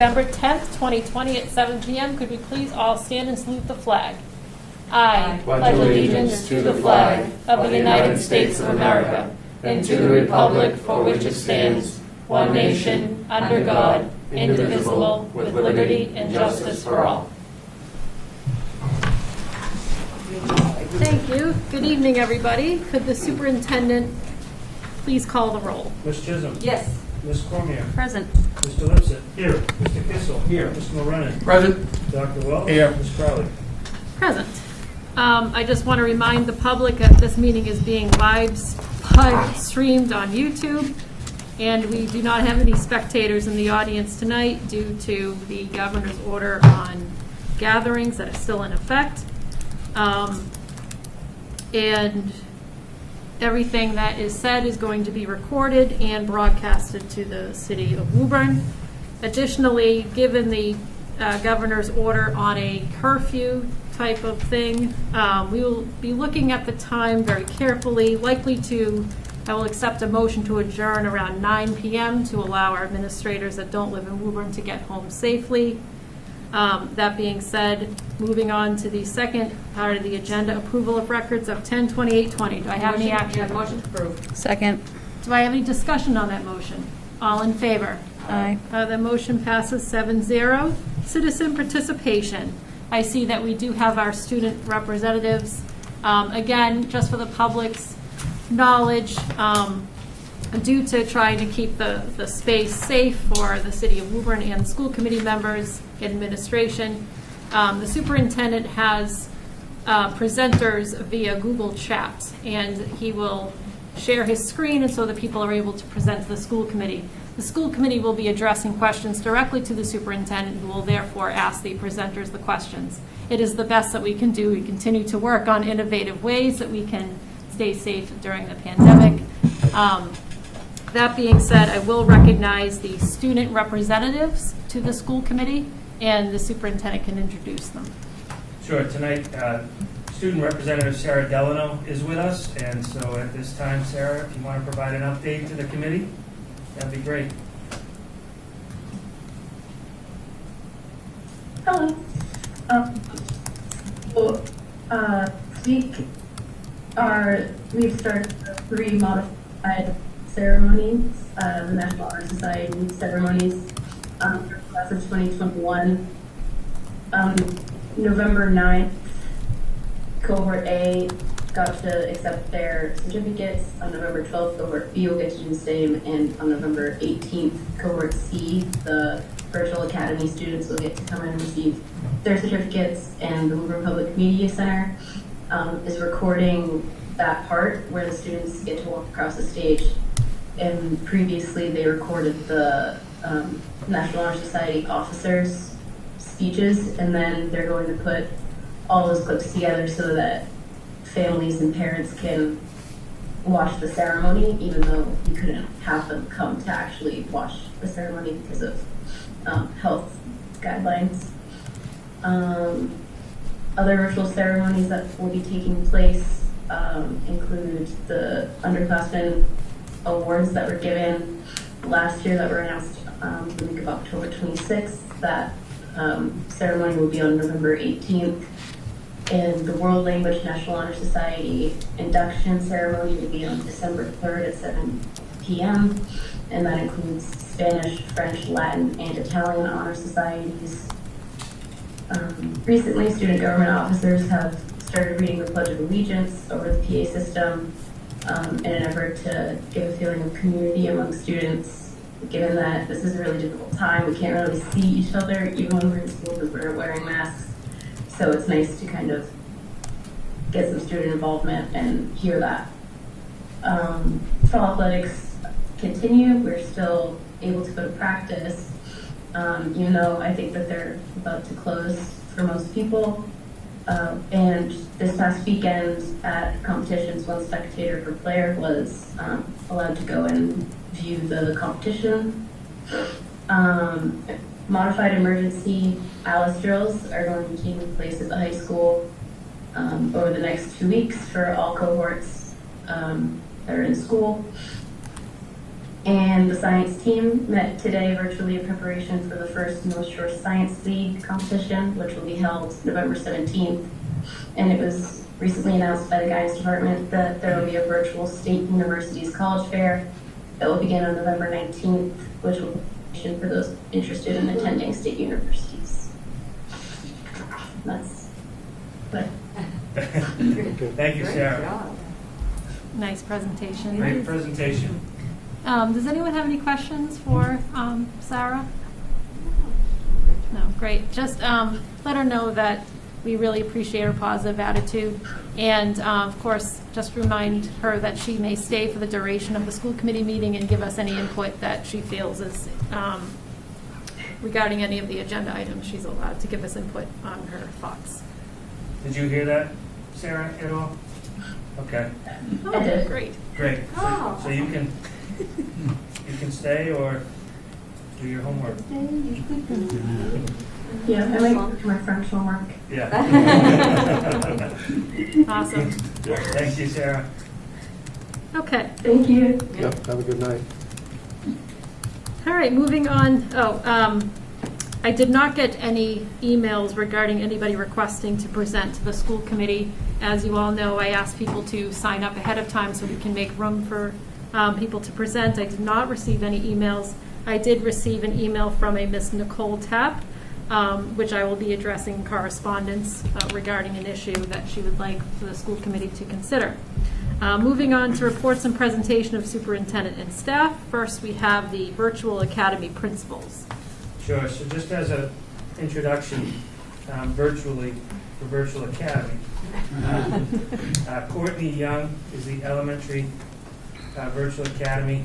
November 10th, 2020 at 7 p.m. Could we please all stand and salute the flag? I pledge allegiance to the flag of the United States of America and to the republic for which it stands, one nation, under God, indivisible, with liberty and justice for all. Thank you. Good evening, everybody. Could the superintendent please call the roll? Ms. Chisholm. Yes. Ms. Cormier. Present. Mr. Lipset. Here. Mr. Kissel. Here. Mr. Morenin. Present. Dr. Wells. Here. Ms. Crowley. Present. I just want to remind the public that this meeting is being live streamed on YouTube, and we do not have any spectators in the audience tonight due to the governor's order on gatherings that is still in effect. And everything that is said is going to be recorded and broadcasted to the city of Woburn. Additionally, given the governor's order on a curfew type of thing, we will be looking at the time very carefully. I will accept a motion to adjourn around 9 p.m. to allow our administrators that don't live in Woburn to get home safely. That being said, moving on to the second part of the agenda, approval of records of 10/28/20. Do I have any action? Motion approved. Second. Do I have any discussion on that motion? All in favor? Aye. The motion passes 7-0. Citizen participation. I see that we do have our student representatives. Again, just for the public's knowledge, due to trying to keep the space safe for the city of Woburn and school committee members, administration, the superintendent has presenters via Google Chat, and he will share his screen, and so that people are able to present to the school committee. The school committee will be addressing questions directly to the superintendent, who will therefore ask the presenters the questions. It is the best that we can do. We continue to work on innovative ways that we can stay safe during the pandemic. That being said, I will recognize the student representatives to the school committee, and the superintendent can introduce them. Sure. Tonight, student representative Sarah Delano is with us, and so at this time, Sarah, if you want to provide an update to the committee, that'd be great. Hello. We've started 3 modified ceremonies, the National Honor Society ceremonies for the class of 2021. November 9th, Cohort A got to accept their certificates. On November 12th, Cohort B will get to do the same, and on November 18th, Cohort C, the virtual academy students, will get to come in and receive their certificates, and the Woburn Public Media Center is recording that part where the students get to walk across the stage. And previously they recorded the National Honor Society officers' speeches, and then they're going to put all those clips together so that families and parents can watch the ceremony, even though we couldn't have them come to actually watch the ceremony because of health guidelines. Other virtual ceremonies that will be taking place include the underclassmen awards that were given last year that were announced the week of October 26th. That ceremony will be on November 18th. And the World Language National Honor Society induction ceremony will be on December 3rd at 7 p.m. And that includes Spanish, French, Latin, and Italian honor societies. Recently, student government officers have started reading the Pledge of Allegiance over the PA system in an effort to give a feeling of community among students, given that this is a really difficult time. We can't really see each other even when we're in school because we're wearing masks. So it's nice to kind of get some student involvement and hear that. Fall athletics continue. We're still able to go to practice, even though I think that they're about to close for most people. And this past weekend at competitions, one spectator per player was allowed to go and view the competition. Modified emergency ALICE drills are going to be taking place at the high school over the next 2 weeks for all cohorts that are in school. And the science team met today virtually in preparation for the first North Shore Science League competition, which will be held November 17th. And it was recently announced by the guidance department that there will be a virtual State Universities College Fair that will begin on November 19th, which will be for those interested in attending state universities. That's what. Thank you, Sarah. Nice presentation. Great presentation. Does anyone have any questions for Sarah? No, great. Just let her know that we really appreciate her positive attitude. And of course, just remind her that she may stay for the duration of the school committee meeting and give us any input that she feels is regarding any of the agenda items. She's allowed to give us input on her thoughts. Did you hear that, Sarah, at all? Okay, Oh, great. great. So you can stay or do your homework. Yeah, I like my French homework. Yeah. Awesome. Thank you, Sarah. Okay. Thank you. Yep, have a good night. All right, moving on. I did not get any emails regarding anybody requesting to present to the school committee. As you all know, I asked people to sign up ahead of time so we can make room for people to present. I did not receive any emails. I did receive an email from a Miss Nicole Tapp, which I will be addressing in correspondence regarding an issue that she would like for the school committee to consider. Moving on to reports and presentation of superintendent and staff. First, we have the virtual academy principals. Sure, so just as an introduction, virtually, for Virtual Academy, Courtney Young is the elementary Virtual Academy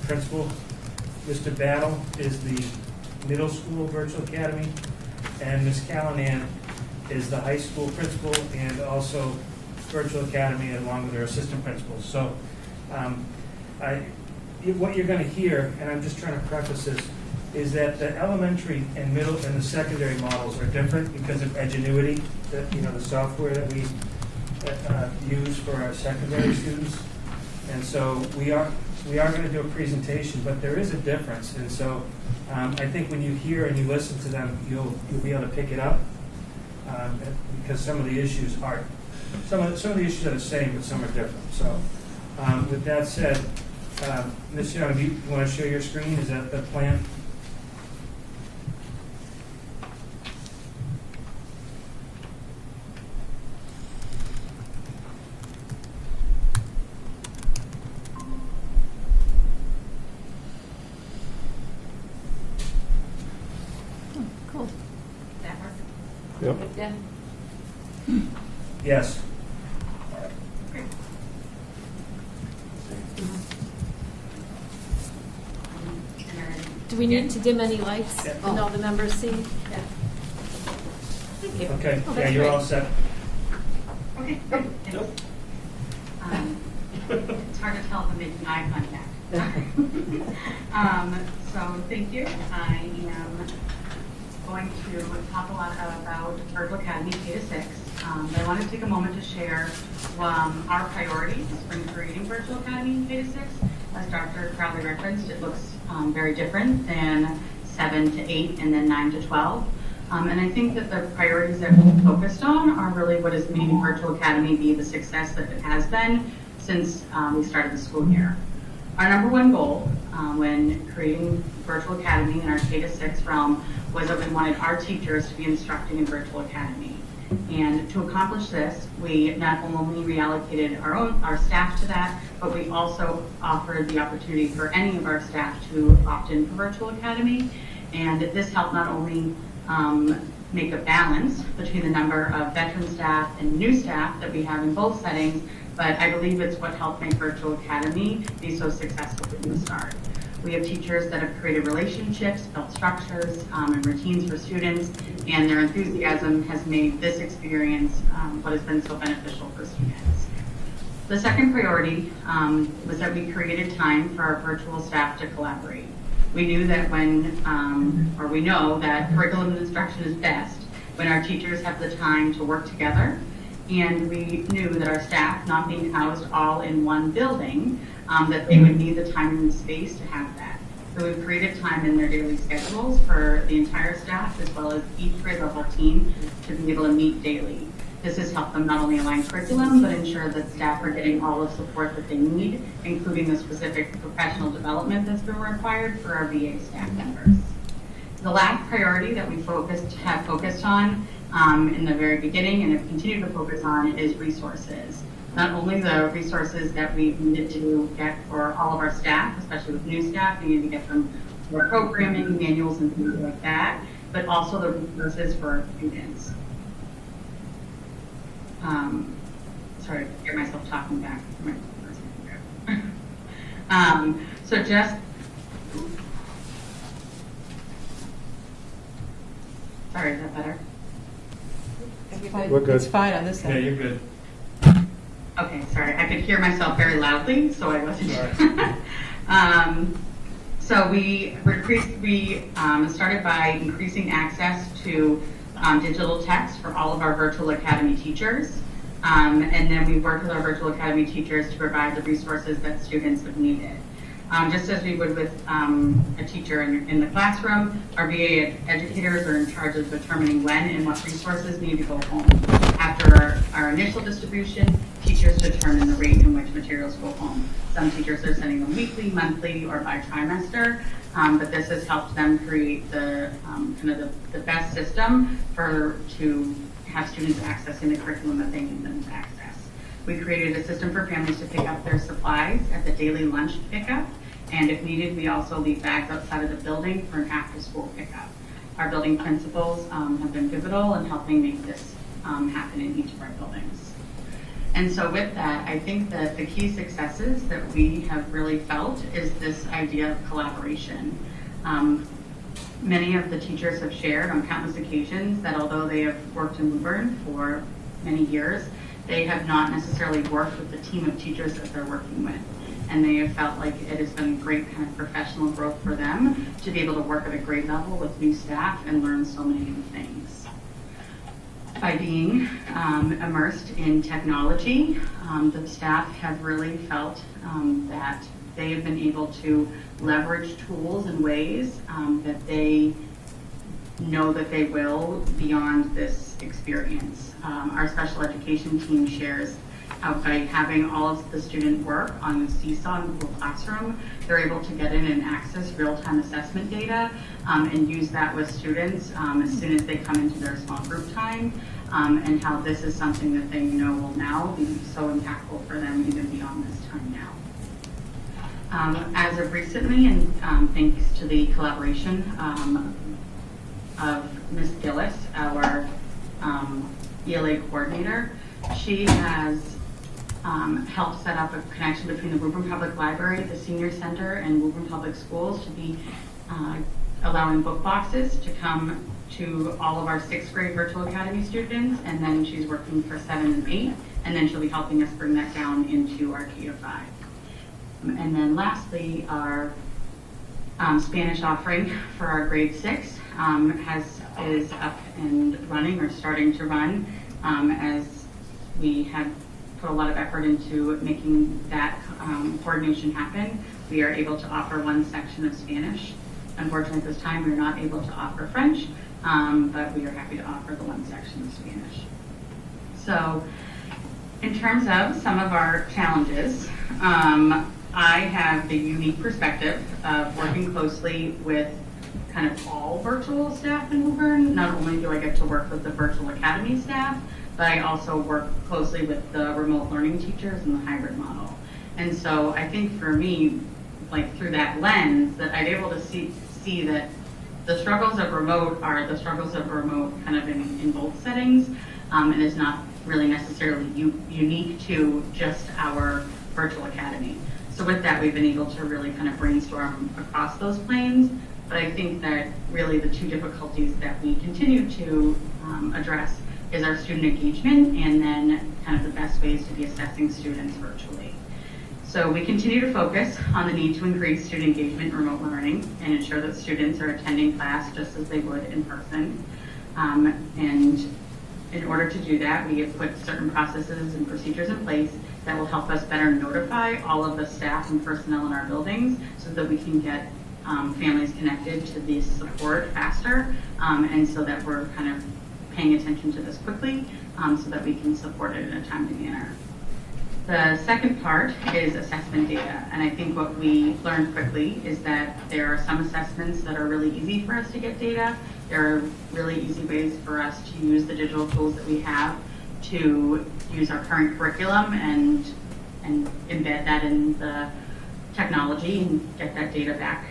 principal. Mr. Battle is the middle school Virtual Academy, and Ms. Callanan is the high school principal and also Virtual Academy along with her assistant principals. So what you're going to hear, and I'm just trying to preface this, is that the elementary and middle and the secondary models are different because of Edgenuity, the software that we use for our secondary students. And so we are going to do a presentation, but there is a difference. And so I think when you hear and you listen to them, you'll be able to pick it up because some of the issues are some of the issues are the same, but some are different. So with that said, Ms. Young, do you want to share your screen? Is that the plan? Cool. That work? Yep. Yeah. Yes. Do we need to dim any lights Yeah. and all the members see? Yeah. Thank you. Okay. Oh, Yeah, that's you're great. all set. Okay, good. Thanks. It's hard to tell if I'm making eye contact. So thank you. I am going to talk a lot about Virtual Academy K-6. But I want to take a moment to share our priorities when creating Virtual Academy K-6. As Dr. Crowley referenced, it looks very different than 7 to 8 and then 9 to 12. And I think that the priorities that we're focused on are really what is making Virtual Academy be the success that it has been since we started the school year. Our number one goal when creating Virtual Academy in our K-6 realm was that we wanted our teachers to be instructing in Virtual Academy. And to accomplish this, we not only reallocated our staff to that, but we also offered the opportunity for any of our staff to opt in for Virtual Academy. And this helped not only make a balance between the number of veteran staff and new staff that we have in both settings, but I believe it's what helped make Virtual Academy be so successful from the start. We have teachers that have created relationships, built structures and routines for students, and their enthusiasm has made this experience what has been so beneficial for students. The second priority was that we created time for our virtual staff to collaborate. We knew that we know that curriculum and instruction is best when our teachers have the time to work together And we knew that our staff, not being housed all in one building, that they would need the time and space to have that. So we've created time in their daily schedules for the entire staff as well as each grade level team to be able to meet daily. This has helped them not only align curriculum, but ensure that staff are getting all the support that they need, including the specific professional development that's been required for our VA staff members. The last priority that we have focused on in the very beginning and have continued to focus on is resources. Not only the resources that we needed to get for all of our staff, especially with new staff, we needed to get them more programming, manuals, and things like that, but also the resources for our students. Sorry, I hear myself talking back. So just, sorry, is that better? We're good. It's fine on this Yeah, side. you're good. Okay, sorry, I could hear myself very loudly, so I wasn't. So we started by increasing access to digital text for all of our virtual academy teachers. And then we worked with our virtual academy teachers to provide the resources that students have needed. Just as we would with a teacher in the classroom, our VA educators are in charge of determining when and what resources need to go home. After our initial distribution, teachers determine the rate in which materials go home. Some teachers are sending them weekly, monthly, or by trimester, but this has helped them create the the best system to have students accessing the curriculum that they need them to access. We created a system for families to pick up their supplies at the daily lunch pickup, and if needed, we also leave bags outside of the building for an after-school pickup. Our building principals have been pivotal in helping make this happen in each of our buildings. And so with that, I think that the key successes that we have really felt is this idea of collaboration. Many of the teachers have shared on countless occasions that although they have worked in Woburn for many years, they have not necessarily worked with the team of teachers that they're working with. And they have felt like it has been great kind of professional growth for them to be able to work at a grade level with new staff and learn so many new things. By being immersed in technology, the staff have really felt that they have been able to leverage tools in ways that they know that they will beyond this experience. Our special education team shares how by having all of the student work on the Seesaw in Google Classroom, they're able to get in and access real-time assessment data and use that with students as soon as they come into their small group time, and how this is something that they know will now be so impactful for them even beyond this time now. As of recently, and thanks to the collaboration of Ms. Gillis, our ELA coordinator, she has helped set up a connection between the Woburn Public Library, the Senior Center, and Woburn Public Schools to be allowing book boxes to come to all of our 6th grade virtual academy students, and then she's working for 7 and 8, and then she'll be helping us bring that down into our K-5. And then lastly, our Spanish offering for our grade 6 is up and running or starting to run as we had put a lot of effort into making that coordination happen. We are able to offer one section of Spanish. Unfortunately, at this time, we are not able to offer French, but we are happy to offer the one section of Spanish. So in terms of some of our challenges, I have the unique perspective of working closely with kind of all virtual staff in Woburn. Not only do I get to work with the virtual academy staff, but I also work closely with the remote learning teachers and the hybrid model. And so I think for me, like through that lens, that I'm able to see that the struggles of remote are the struggles of remote kind of in both settings, and is not really necessarily unique to just our virtual academy. So with that, we've been able to really kind of brainstorm across those planes. But I think that really the two difficulties that we continue to address is our student engagement and then kind of the best ways to be assessing students virtually. So we continue to focus on the need to increase student engagement in remote learning and ensure that students are attending class just as they would in person. And In order to do that, we have put certain processes and procedures in place that will help us better notify all of the staff and personnel in our buildings so that we can get families connected to this support faster, and so that we're kind of paying attention to this quickly so that we can support it in a timely manner. The second part is assessment data, and I think what we learned quickly is that there are some assessments that are really easy for us to get data. There are really easy ways for us to use the digital tools that we have to use our current curriculum and embed that in the technology and get that data back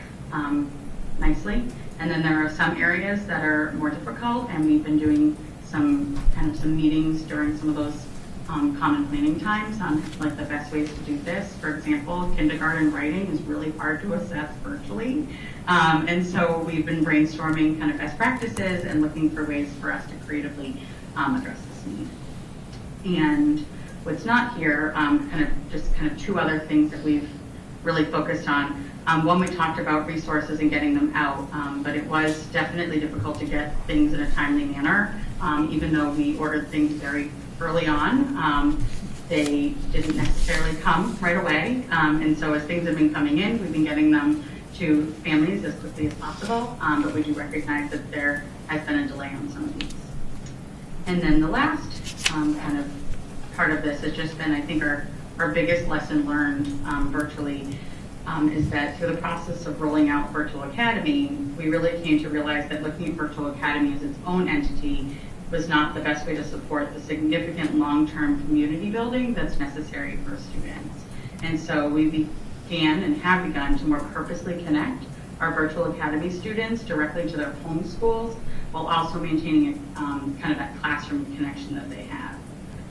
nicely. And then there are some areas that are more difficult, and we've been doing some meetings during some of those common planning times on like the best ways to do this. For example, kindergarten writing is really hard to assess virtually. And so we've been brainstorming kind of best practices and looking for ways for us to creatively address this need. And what's not here, kind of two other things that we've really focused on. One, we talked about resources and getting them out, but it was definitely difficult to get things in a timely manner. Even though we ordered things very early on, they didn't necessarily come right away. And so as things have been coming in, we've been getting them to families as quickly as possible, but we do recognize that there has been a delay on some of these. And then the last kind of part of this has just been, I think, our biggest lesson learned virtually is that through the process of rolling out Virtual Academy, we really came to realize that looking at Virtual Academy as its own entity was not the best way to support the significant long-term community building that's necessary for students. And so we began and have begun to more purposely connect our Virtual Academy students directly to their home schools while also maintaining kind of that classroom connection that they have.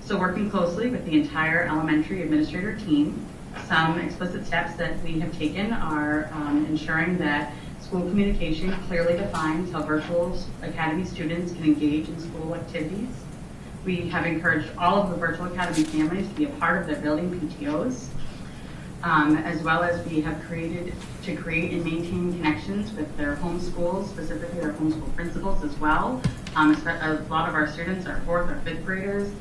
So working closely with the entire elementary administrator team, some explicit steps that we have taken are ensuring that school communication clearly defines how Virtual Academy students can engage in school activities. We have encouraged all of the Virtual Academy families to be a part of their building PTOs, as well as we have create and maintain connections with their home schools, specifically their homeschool principals as well. A lot of our students are 4th or 5th graders,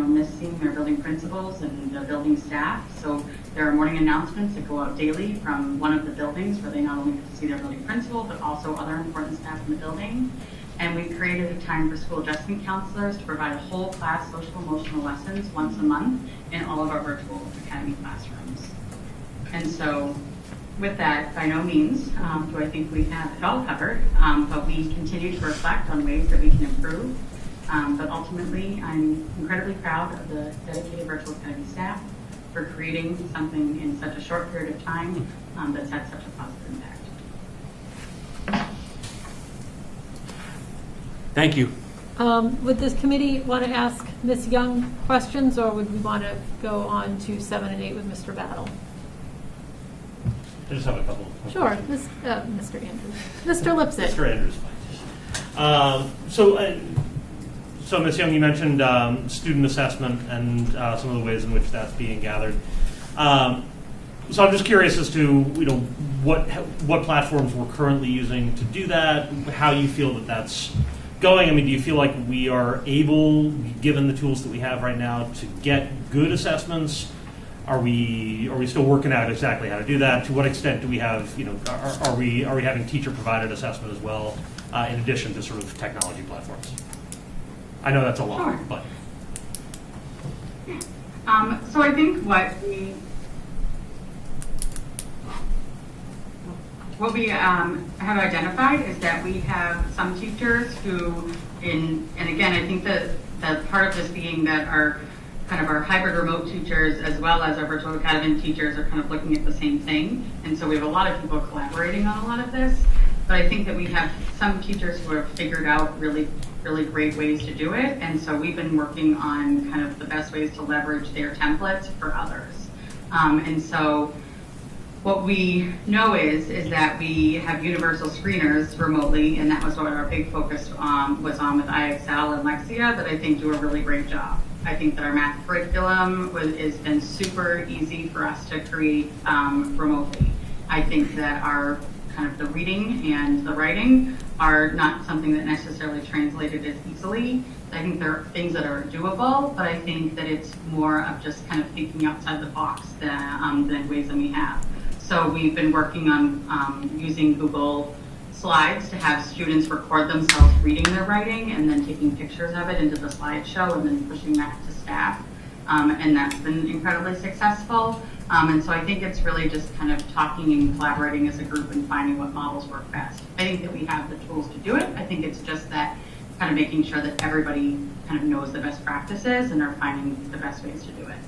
miss seeing their building principals and the building staff. So there are morning announcements that go out daily from one of the buildings where they not only get to see their building principal, but also other important staff in the building. And we've created a time for school adjustment counselors to provide whole class social emotional lessons once a month in all of our Virtual Academy classrooms. And so with that, by no means do I think we have it all covered, but we continue to reflect on ways that we can improve. But ultimately, I'm incredibly proud of the dedicated Virtual Academy staff for creating something in such a short period of time that's had such a positive impact. Thank you. Would this committee want to ask Ms. Young questions, or would we want to go on to 7 and 8 with Mr. Battle? I just have a couple of Sure, questions. Mr. Andrews. Mr. Lipsitt. Mr. Andrews, fine. So Ms. Young, you mentioned student assessment and some of the ways in which that's being gathered. So I'm just curious as to what platforms we're currently using to do that, how you feel that that's going. I mean, do you feel like we are able, given the tools that we have right now, to get good assessments? Are we still working out exactly how to do that? To what extent do we have, are we having teacher provided assessment as well, in addition to sort of technology platforms? I know that's a lot, Sure. but. So I think what we have identified is that we have some teachers who, and again, I think that part of this being that our hybrid remote teachers as well as our Virtual Academy teachers are kind of looking at the same thing. And so we have a lot of people collaborating on a lot of this. But I think that we have some teachers who have figured out really great ways to do it. And so we've been working on kind of the best ways to leverage their templates for others. And so what we know is that we have universal screeners remotely, and that was what our big focus was on with IXL and Lexia, that I think do a really great job. I think that our math curriculum has been super easy for us to create remotely. I think that our kind of the reading and the writing are not something that necessarily translated as easily. I think there are things that are doable, but I think that it's more of just kind of thinking outside the box than ways that we have. So we've been working on using Google Slides to have students record themselves reading their writing and then taking pictures of it into the slideshow and then pushing that to staff. And that's been incredibly successful. And so I think it's really just kind of talking and collaborating as a group and finding what models work best. I think that we have the tools to do it. I think it's just that kind of making sure that everybody kind of knows the best practices and are finding the best ways to do it.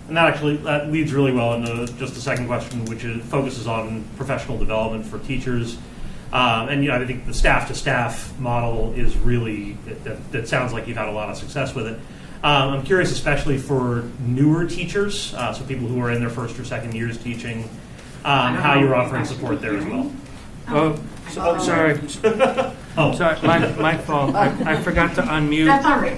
And that leads really well into just the second question, which focuses on professional development for teachers. And I think the staff-to-staff model is really, that sounds like you've had a lot of success with it. I'm curious, especially for newer teachers, so people who are in their first or second years teaching, how you're offering support there as well. Oh, sorry. Oh, Sorry, my fault. I forgot to unmute. That's all right.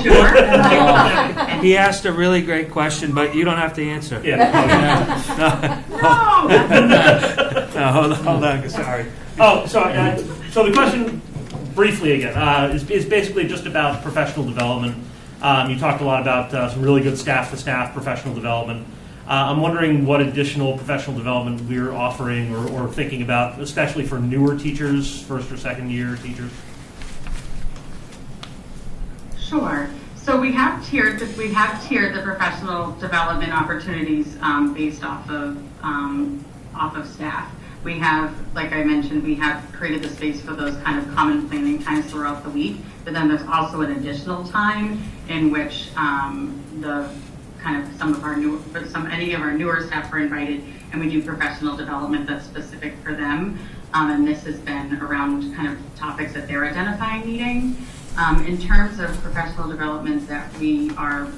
Sure. He asked a really great question, but you don't have to answer. yeah. No, hold on. Sorry. Oh, so the question, briefly again, is basically just about professional development. You talked a lot about some really good staff-to-staff professional development. I'm wondering what additional professional development we're offering or thinking about, especially for newer teachers, first or second year teachers. Sure. So we have tiered the professional development opportunities based off of staff. We have, like I mentioned, we have created the space for those kind of common planning times throughout the week, but then there's also an additional time in which any of our newer staff are invited, and we do professional development that's specific for them. And this has been around kind of topics that they're identifying needing. In terms of professional development that we are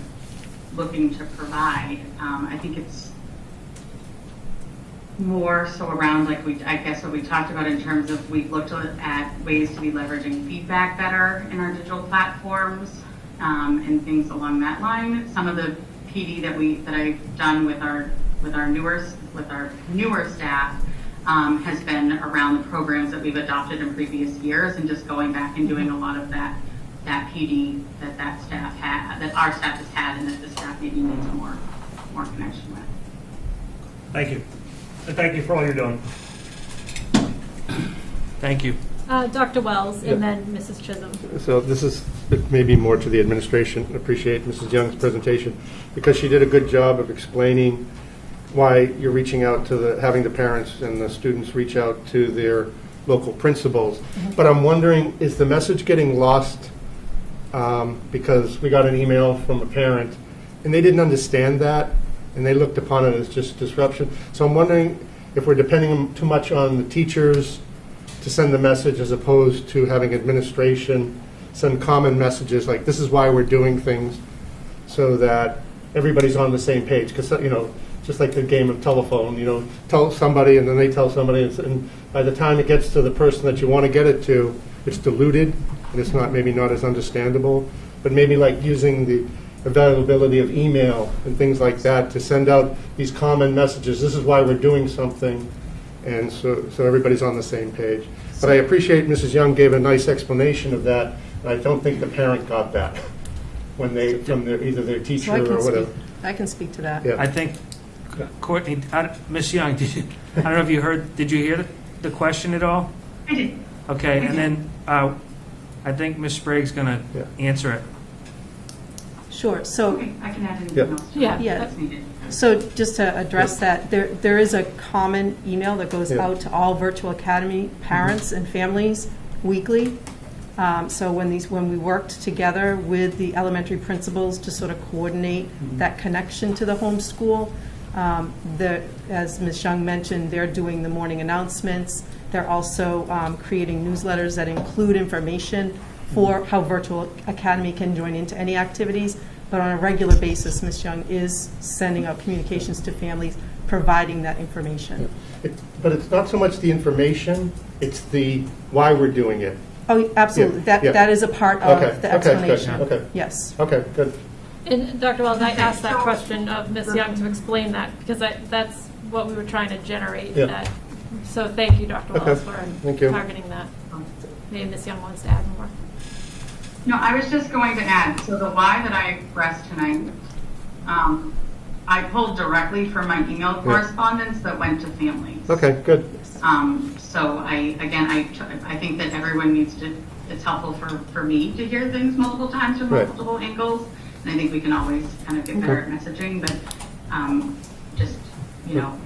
looking to provide, I think it's more so around what we talked about in terms of we've looked at ways to be leveraging feedback better in our digital platforms and things along that line. Some of the PD that I've done with our newer staff has been around the programs that we've adopted in previous years and just going back and doing a lot of that PD that staff had, that our staff has had, and that the staff maybe needs more connection with. Thank you. And thank you for all you're doing. Thank you. Dr. Wells, Yeah. and then Mrs. Chisholm. So this is maybe more to the administration. I appreciate Mrs. Young's presentation because she did a good job of explaining why you're reaching out to having the parents and the students reach out to their local principals. Mm-hmm. But I'm wondering, is the message getting lost because we got an email from a parent and they didn't understand that and they looked upon it as just disruption. So I'm wondering if we're depending too much on the teachers to send the message as opposed to having administration send common messages like this is why we're doing things so that everybody's on the same page. Because, just like the game of telephone, tell somebody and then they tell somebody. And by the time it gets to the person that you want to get it to, it's diluted and it's maybe not as understandable. But maybe like using the availability of email and things like that to send out these common messages. This is why we're doing something. And so everybody's on the same page. But I appreciate Mrs. Young gave a nice explanation of that. And I don't think the parent got that when from either their teacher So or whatever. I can speak to that. Yeah. I think, Courtney, Ms. Young, I don't know if you heard, did you hear the question at all? I did. Okay, and then I think Ms. Sprague's going to answer it. Sure. So, Okay, I can add anything Yeah. else to Yeah. that Yeah. that's needed. so just to address that, there is a common email that goes Yeah. out to all Virtual Academy parents and families weekly. So when we worked together with the elementary principals to sort of coordinate that connection to the homeschool, as Ms. Young mentioned, they're doing the morning announcements. They're also creating newsletters that include information for how Virtual Academy can join into any activities. But on a regular basis, Ms. Young is sending out communications to families, providing that information. But it's not so much the information, it's the why we're doing it. Oh, absolutely. Yeah, yeah. That is a part of Okay, the okay, good, explanation. okay. Yes. Okay, good. And Dr. Wells, I asked that So- question of Ms. Young to explain that because that's what we were trying to generate, Yeah. that So thank you, Dr. Okay. Wells, for Thank you. targeting that. Maybe Ms. Young wants to add more. No, I was just going to add, so the why that I expressed tonight, I pulled directly from my email correspondence that went to families. Okay, good. So I think that everyone needs to, it's helpful for me to hear things multiple times from Right. multiple angles. And I think we can always kind of get better at messaging, but just,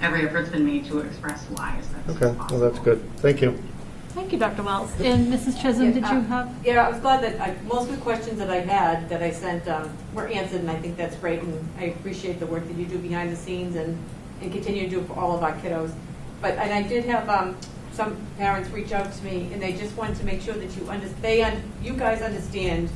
every effort's been made to express why as best as Okay, possible. well, that's good. Thank you. Thank you, Dr. Wells. And Mrs. Chisholm, did you have? Yeah, I was glad that most of the questions that I had that I sent were answered, and I think that's great, and I appreciate the work that you do behind the scenes and continue to do for all of our kiddos. And I did have some parents reach out to me, and they just wanted to make sure that you guys understand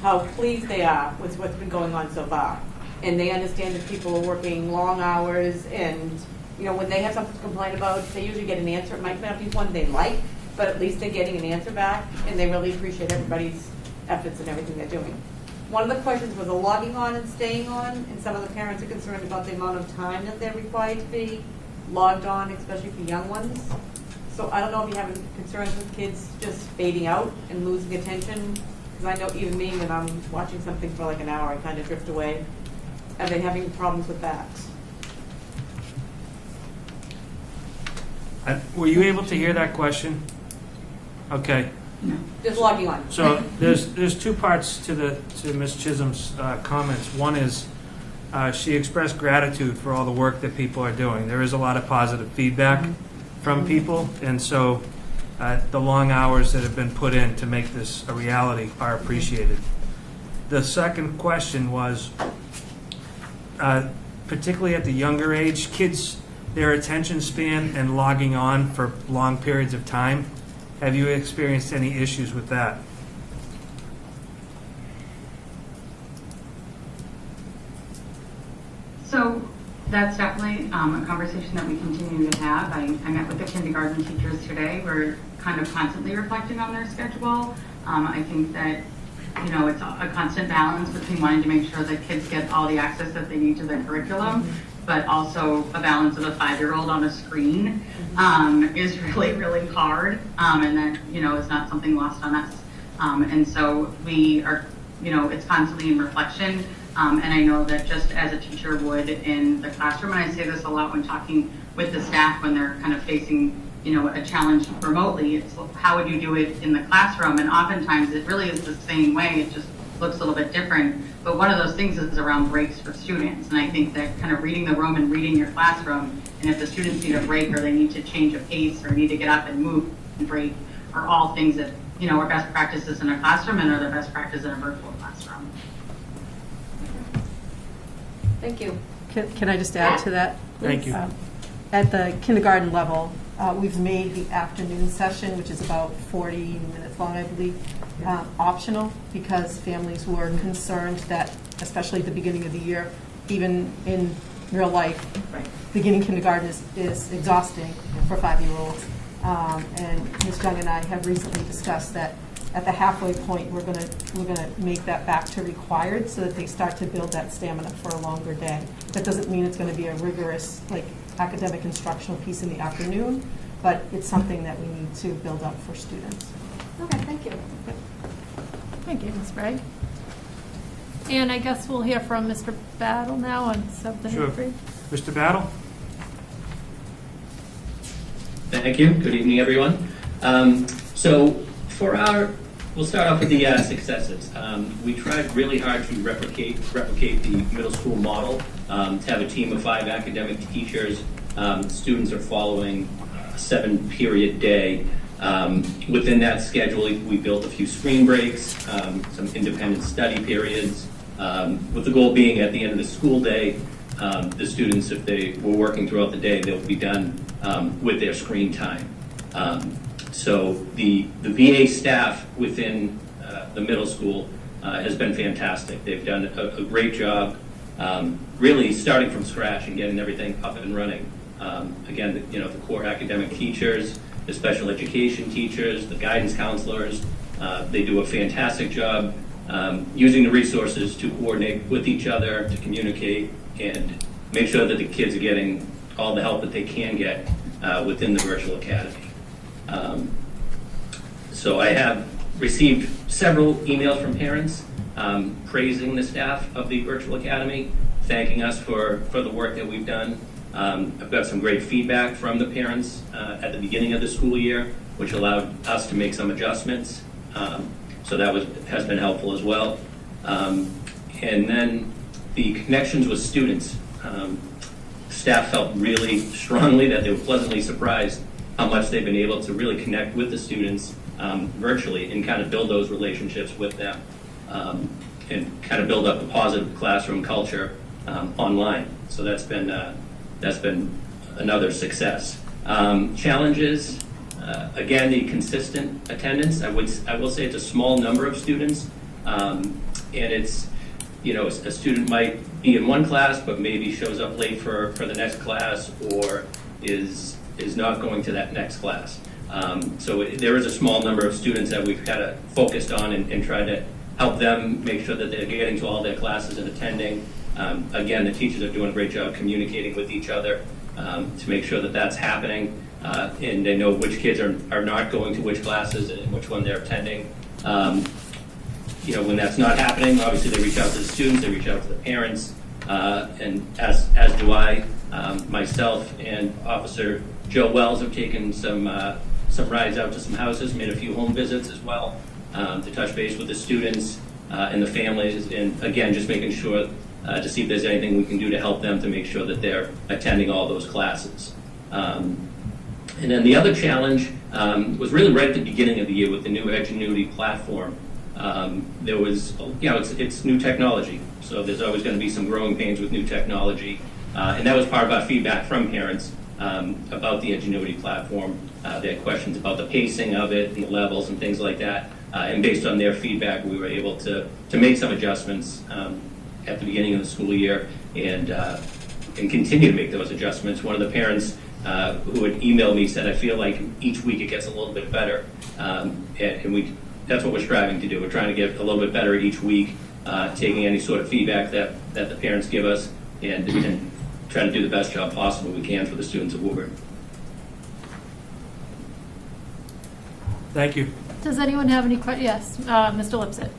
how pleased they are with what's been going on so far. And they understand that people are working long hours, and when they have something to complain about, they usually get an answer. It might not be one they like, but at least they're getting an answer back, and they really appreciate everybody's efforts and everything they're doing. One of the questions was the logging on and staying on, and some of the parents are concerned about the amount of time that they're required to be logged on, especially for young ones. So I don't know if you have any concerns with kids just fading out and losing attention, because I know even me, when I'm watching something for like an hour, I kind of drift away. Are they having problems with that? Were you able to hear that question? Okay. Just logging on. So there's two parts to Ms. Chisholm's comments. One is she expressed gratitude for all the work that people are doing. There is a lot of positive feedback from people, and so the long hours that have been put in to make this a reality are appreciated. The second question was, particularly at the younger age, kids, their attention span and logging on for long periods of time. Have you experienced any issues with that? So that's definitely a conversation that we continue to have. I met with the kindergarten teachers today. We're kind of constantly reflecting on their schedule. I think that, it's a constant balance between wanting to make sure that kids get all the access that they need to their curriculum, but also a balance of a 5-year-old on a screen is really, really hard, and that, is not something lost on us. And so we are, it's constantly in reflection. And I know that just as a teacher would in the classroom, and I say this a lot when talking with the staff when they're kind of facing, a challenge remotely, it's how would you do it in the classroom? And oftentimes it really is the same way, it just looks a little bit different. But one of those things is around breaks for students. And I think that kind of reading the room and reading your classroom, and if the students need a break or they need to change a pace or need to get up and move and break, are all things that, are best practices in a classroom and are the best practice in a virtual classroom. Thank you. Can I just add to that? Thank you. At the kindergarten level, we've made the afternoon session, which is about 40 minutes long, I believe, optional, because families were concerned that, especially at the beginning of the year, even in real life, beginning kindergarten is exhausting for 5-year-olds. And Ms. Young and I have recently discussed that at the halfway point, we're gonna make that back to required so that they start to build that stamina for a longer day. That doesn't mean it's going to be a rigorous, academic instructional piece in the afternoon, but it's something that we need to build up for students. Okay, thank you. Thank you, Ms. Sprague. And I guess we'll hear from Mr. Battle now on something. Sure. Mr. Battle? Thank you. Good evening, everyone. We'll start off with the successes. We tried really hard to replicate the middle school model, to have a team of 5 academic teachers. Students are following a 7-period day. Within that schedule, we built a few screen breaks, some independent study periods, with the goal being at the end of the school day, the students, if they were working throughout the day, they'll be done with their screen time. So the VA staff within the middle school has been fantastic. They've done a great job, really starting from scratch and getting everything up and running. Again, the core academic teachers, the special education teachers, the guidance counselors, they do a fantastic job using the resources to coordinate with each other, to communicate, and make sure that the kids are getting all the help that they can get within the virtual academy. So I have received several emails from parents praising the staff of the virtual academy, thanking us for the work that we've done. I've got some great feedback from the parents at the beginning of the school year, which allowed us to make some adjustments. So that has been helpful as well. And then the connections with students. Staff felt really strongly that they were pleasantly surprised how much they've been able to really connect with the students virtually and kind of build those relationships with them and kind of build up a positive classroom culture online. So that's been another success. Challenges, again, the consistent attendance. I will say it's a small number of students, and it's, a student might be in one class, but maybe shows up late for the next class, or is not going to that next class. So there is a small number of students that we've kind of focused on and tried to help them make sure that they're getting to all their classes and attending. Again, the teachers are doing a great job communicating with each other to make sure that that's happening, and they know which kids are not going to which classes and which one they're attending. When that's not happening, obviously they reach out to the students, they reach out to the parents, and as do I. Myself and Officer Joe Wells have taken some rides out to some houses, made a few home visits as well to touch base with the students and the families, and again, just making sure to see if there's anything we can do to help them to make sure that they're attending all those classes. And then the other challenge was really right at the beginning of the year with the new Edgenuity platform. There was, it's new technology, so there's always going to be some growing pains with new technology. And that was part of our feedback from parents about the Edgenuity platform. They had questions about the pacing of it and the levels and things like that. And based on their feedback, we were able to make some adjustments at the beginning of the school year and continue to make those adjustments. One of the parents who had emailed me said, I feel like each week it gets a little bit better. And that's what we're striving to do. We're trying to get a little bit better each week, taking any sort of feedback that the parents give us and trying to do the best job possible we can for the students of Woburn. Thank you. Does anyone have any questions? Yes, Mr. Lipset.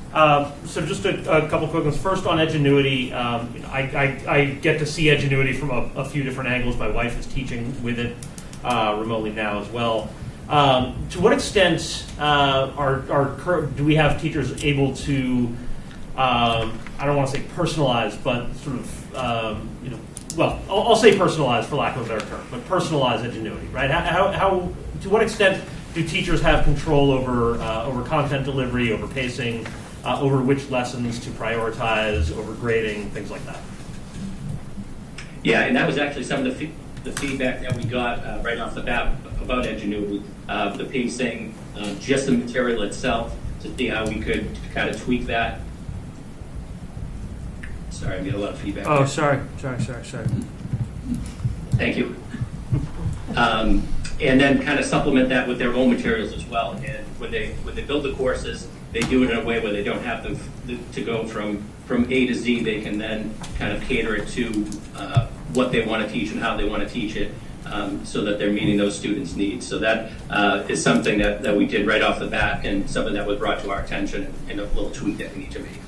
So just a couple quick ones. First on Edgenuity, I get to see Edgenuity from a few different angles. My wife is teaching with it remotely now as well. To what extent do we have teachers able to, I don't want to say personalize, but sort of, well, I'll say personalize for lack of a better term, but personalize Edgenuity, right? How to what extent do teachers have control over content delivery, over pacing, over which lessons to prioritize, over grading, things like that? Yeah, and that was actually some of the feedback that we got right off the bat about Edgenuity, the pacing, just the material itself, to see how we could kind of tweak that. Sorry, I get a lot of feedback. Oh, there. sorry. Thank you. And then kind of supplement that with their own materials as well. And when they build the courses, they do it in a way where they don't have to go from A to Z. They can then kind of cater it to what they want to teach and how they want to teach it, so that they're meeting those students' needs. So that is something that we did right off the bat, and something that was brought to our attention, and a little tweak that we need to make.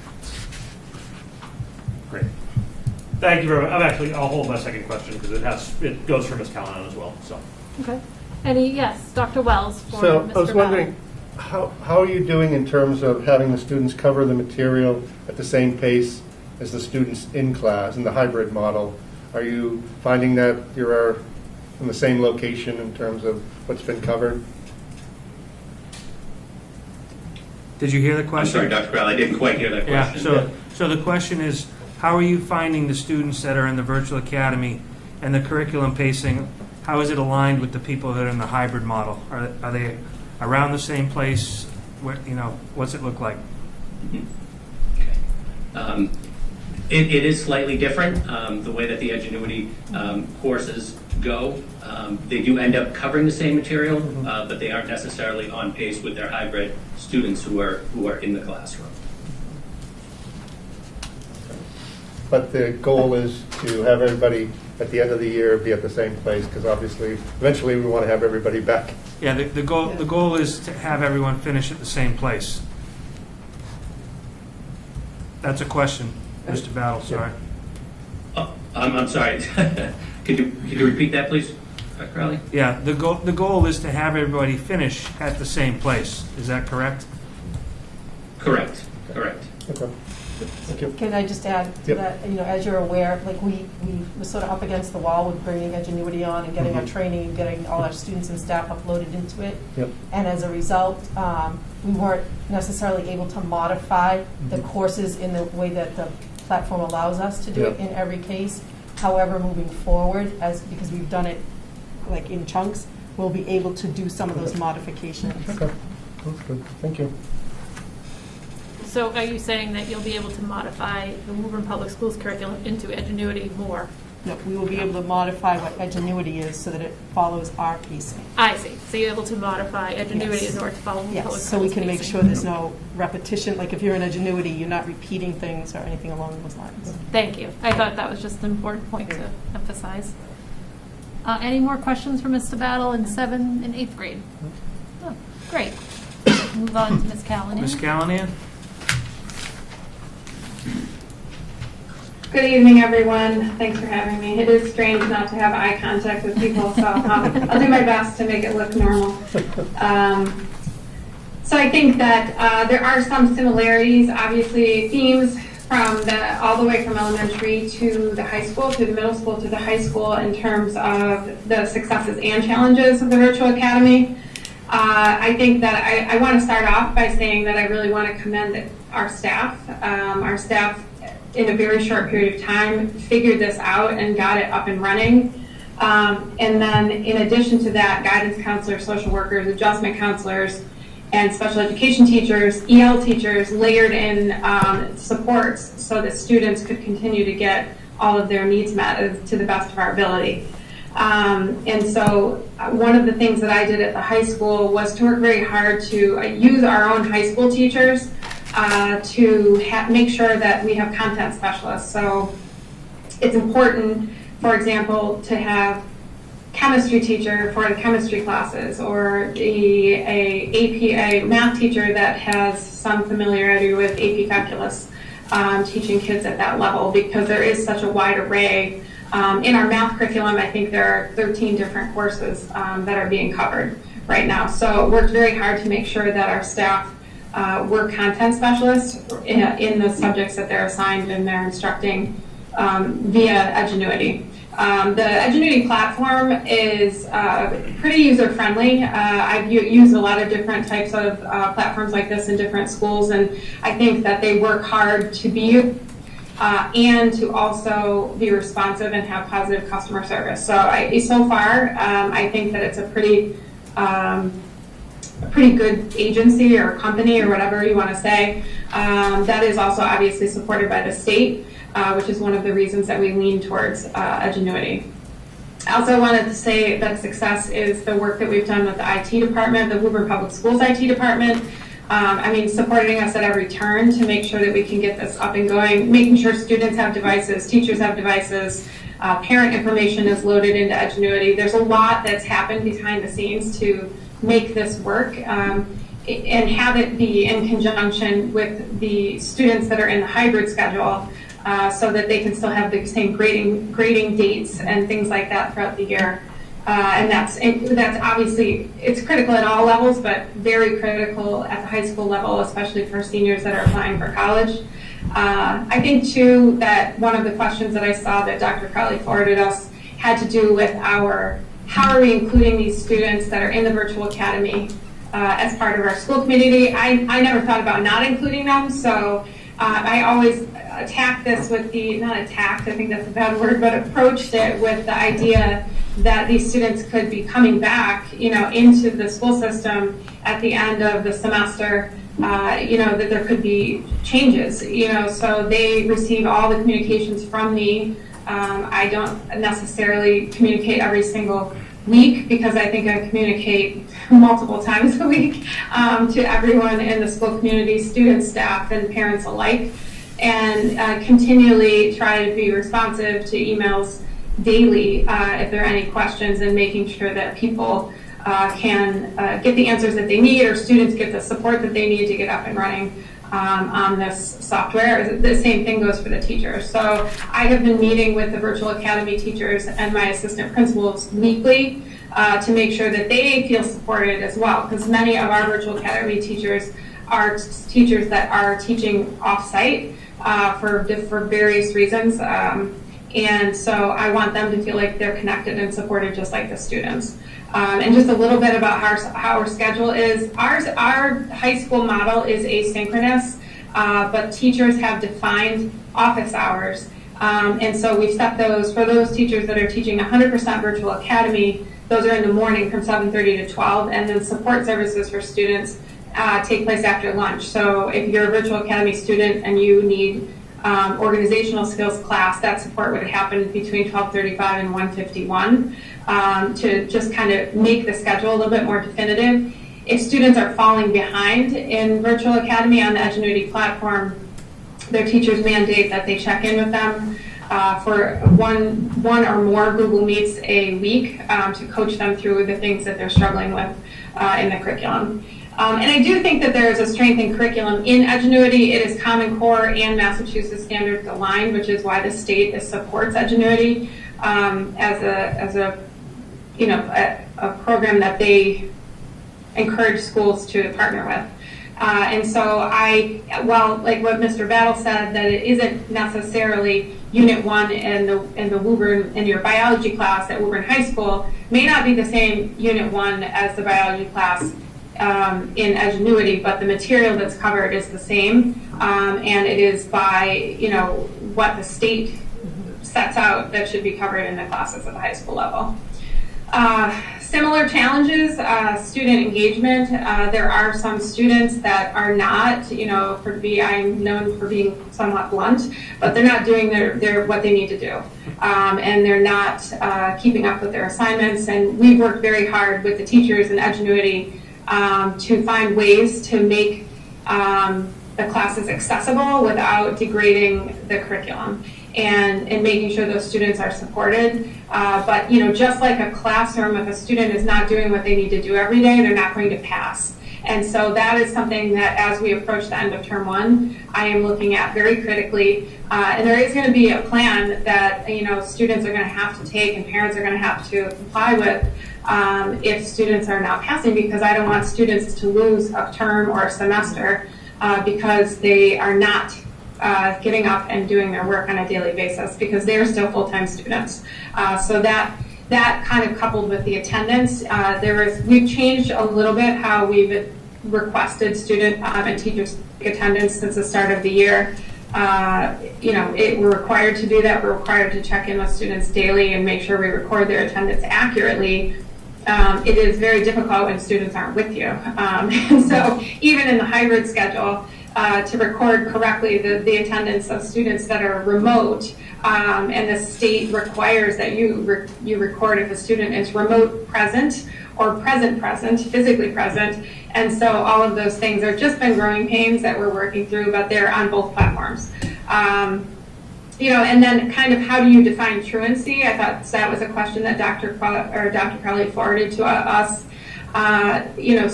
Great. Thank you very much. I'll hold my second question because it goes for Ms. Callahan as well. So. Okay. Yes, Dr. Wells for So Mr. I was Bell. wondering, how are you doing in terms of having the students cover the material at the same pace as the students in class in the hybrid model? Are you finding that you are in the same location in terms of what's been covered? Did you hear the I'm question? sorry, Dr. Crowell, I didn't quite hear that Yeah, question. so the question is, how are you finding the students that are in the virtual academy and the curriculum pacing? How is it aligned with the people that are in the hybrid model? Are they around the same place? What's it look like? Okay. It is slightly different, the way that the Edgenuity courses go. They do end up covering the same material, but they aren't necessarily on pace with their hybrid students who are in the classroom. but the goal is to have everybody at the end of the year be at the same place, because obviously, eventually we want to have everybody back. Yeah, the goal is to have everyone finish at the same place. That's a question, Mr. Battle, sorry. Oh, I'm sorry. Could you repeat that, please, Dr. Crowley? Yeah, the goal is to have everybody finish at the same place. Is that correct? Correct. Okay. Thank you. Can I just add to Yep. that, as you're aware, like we were sort of up against the wall with bringing Ingenuity on and getting our training and getting all our students and staff uploaded into it. Yep. And as a result, we weren't necessarily able to modify the courses in the way that the platform allows us to do it Yep. in every case. However, moving forward, because we've done it like in chunks, we'll be able to do some of those modifications. Okay, that's good. Thank you. So are you saying that you'll be able to modify the Woburn Public Schools curriculum into Edgenuity more? No, we will be able to modify what Edgenuity is so that it follows our pacing. I see. So you're able to modify Edgenuity Yes. in order to follow Woburn Public Yes, Schools so we can make pacing. sure there's no repetition, like if you're in Edgenuity, you're not repeating things or anything along those lines. Thank you. I thought that was just an important point to emphasize. Any more questions for Mr. Battle in 7th and 8th grade? Oh, great. Move on to Ms. Callahan. Ms. Callahan? Good evening, everyone. Thanks for having me. It is strange not to have eye contact with people, so I'll do my best to make it look normal. So I think that there are some similarities, obviously themes from all the way from elementary to the high school, to the middle school, to the high school in terms of the successes and challenges of the virtual academy. I think that I want to start off by saying that I really want to commend our staff. Our staff in a very short period of time figured this out and got it up and running. And then in addition to that, guidance counselors, social workers, adjustment counselors, and special education teachers, EL teachers layered in supports so that students could continue to get all of their needs met to the best of our ability. And so one of the things that I did at the high school was to work very hard to use our own high school teachers to make sure that we have content specialists. So it's important, for example, to have chemistry teacher for the chemistry classes, or a math teacher that has some familiarity with AP calculus, teaching kids at that level, because there is such a wide array. In our math curriculum, I think there are 13 different courses that are being covered right now. So worked very hard to make sure that our staff were content specialists in the subjects that they're assigned and they're instructing via Edgenuity. The Edgenuity platform is pretty user-friendly. I've used a lot of different types of platforms like this in different schools, and I think that they work hard to be and to also be responsive and have positive customer service. So far, I think that it's a pretty good agency or company or whatever you want to say. That is also obviously supported by the state, which is one of the reasons that we lean towards Edgenuity. I also wanted to say that success is the work that we've done with the IT department, the Woburn Public Schools IT department. Supporting us at every turn to make sure that we can get this up and going, making sure students have devices, teachers have devices, parent information is loaded into Edgenuity. There's a lot that's happened behind the scenes to make this work and have it be in conjunction with the students that are in the hybrid schedule so that they can still have the same grading dates and things like that throughout the year. And that's obviously, it's critical at all levels, but very critical at the high school level, especially for seniors that are applying for college. I think too that one of the questions that I saw that Dr. Crowley forwarded us had to do with how are we including these students that are in the virtual academy as part of our school community. I never thought about not including them, so I always attacked this with not attacked, I think that's a bad word, but approached it with the idea that these students could be coming back, into the school system at the end of the semester, that there could be changes, so they receive all the communications from me. I don't necessarily communicate every single week because I think I communicate multiple times a week to everyone in the school community, students, staff, and parents alike. and continually try to be responsive to emails daily if there are any questions, and making sure that people can get the answers that they need, or students get the support that they need to get up and running on this software. The same thing goes for the teachers. So I have been meeting with the Virtual Academy teachers and my assistant principals weekly to make sure that they feel supported as well, because many of our Virtual Academy teachers are teachers that are teaching off-site for various reasons. And so I want them to feel like they're connected and supported just like the students. And just a little bit about how our schedule is. Our high school model is asynchronous, but teachers have defined office hours. And so we've set those for those teachers that are teaching 100% Virtual Academy. Those are in the morning from 7:30 to 12, and then support services for students take place after lunch. So if you're a Virtual Academy student and you need organizational skills class, that support would happen between 12:35 and 1:51 to just kind of make the schedule a little bit more definitive. If students are falling behind in Virtual Academy on the Edgenuity platform, their teachers mandate that they check in with them for one or more Google Meets a week to coach them through the things that they're struggling with in the curriculum. And I do think that there is a strength in curriculum in Edgenuity. It is Common Core and Massachusetts standards aligned, which is why the state supports Edgenuity as a program that they encourage schools to partner with. And so like what Mr. Battle said, that it isn't necessarily Unit 1 in the Woburn, in your biology class at Woburn High School, may not be the same Unit 1 as the biology class in Edgenuity, but the material that's covered is the same, and it is by what the state sets out that should be covered in the classes at the high school level. Similar challenges, student engagement. There are some students that are not, I'm known for being somewhat blunt, but they're not doing their what they need to do, and they're not keeping up with their assignments. And we've worked very hard with the teachers in Edgenuity to find ways to make the classes accessible without degrading the curriculum, and making sure those students are supported. But just like a classroom, if a student is not doing what they need to do every day, they're not going to pass. And so that is something that, as we approach the end of term 1, I am looking at very critically. And there is going to be a plan that students are going to have to take and parents are going to have to comply with if students are not passing, because I don't want students to lose a term or a semester because they are not getting up and doing their work on a daily basis, because they're still full-time students. So that kind of coupled with the attendance, we've changed a little bit how we've requested student and teacher attendance since the start of the year. We're required to do that. We're required to check in with students daily and make sure we record their attendance accurately. It is very difficult when students aren't with you. And so even in the hybrid schedule, to record correctly the attendance of students that are remote, and the state requires that you record if a student is remote present or present, physically present. And so all of those things have just been growing pains that we're working through, but they're on both platforms. And then kind of how do you define truancy? I thought that was a question that Dr. Crowley forwarded to us.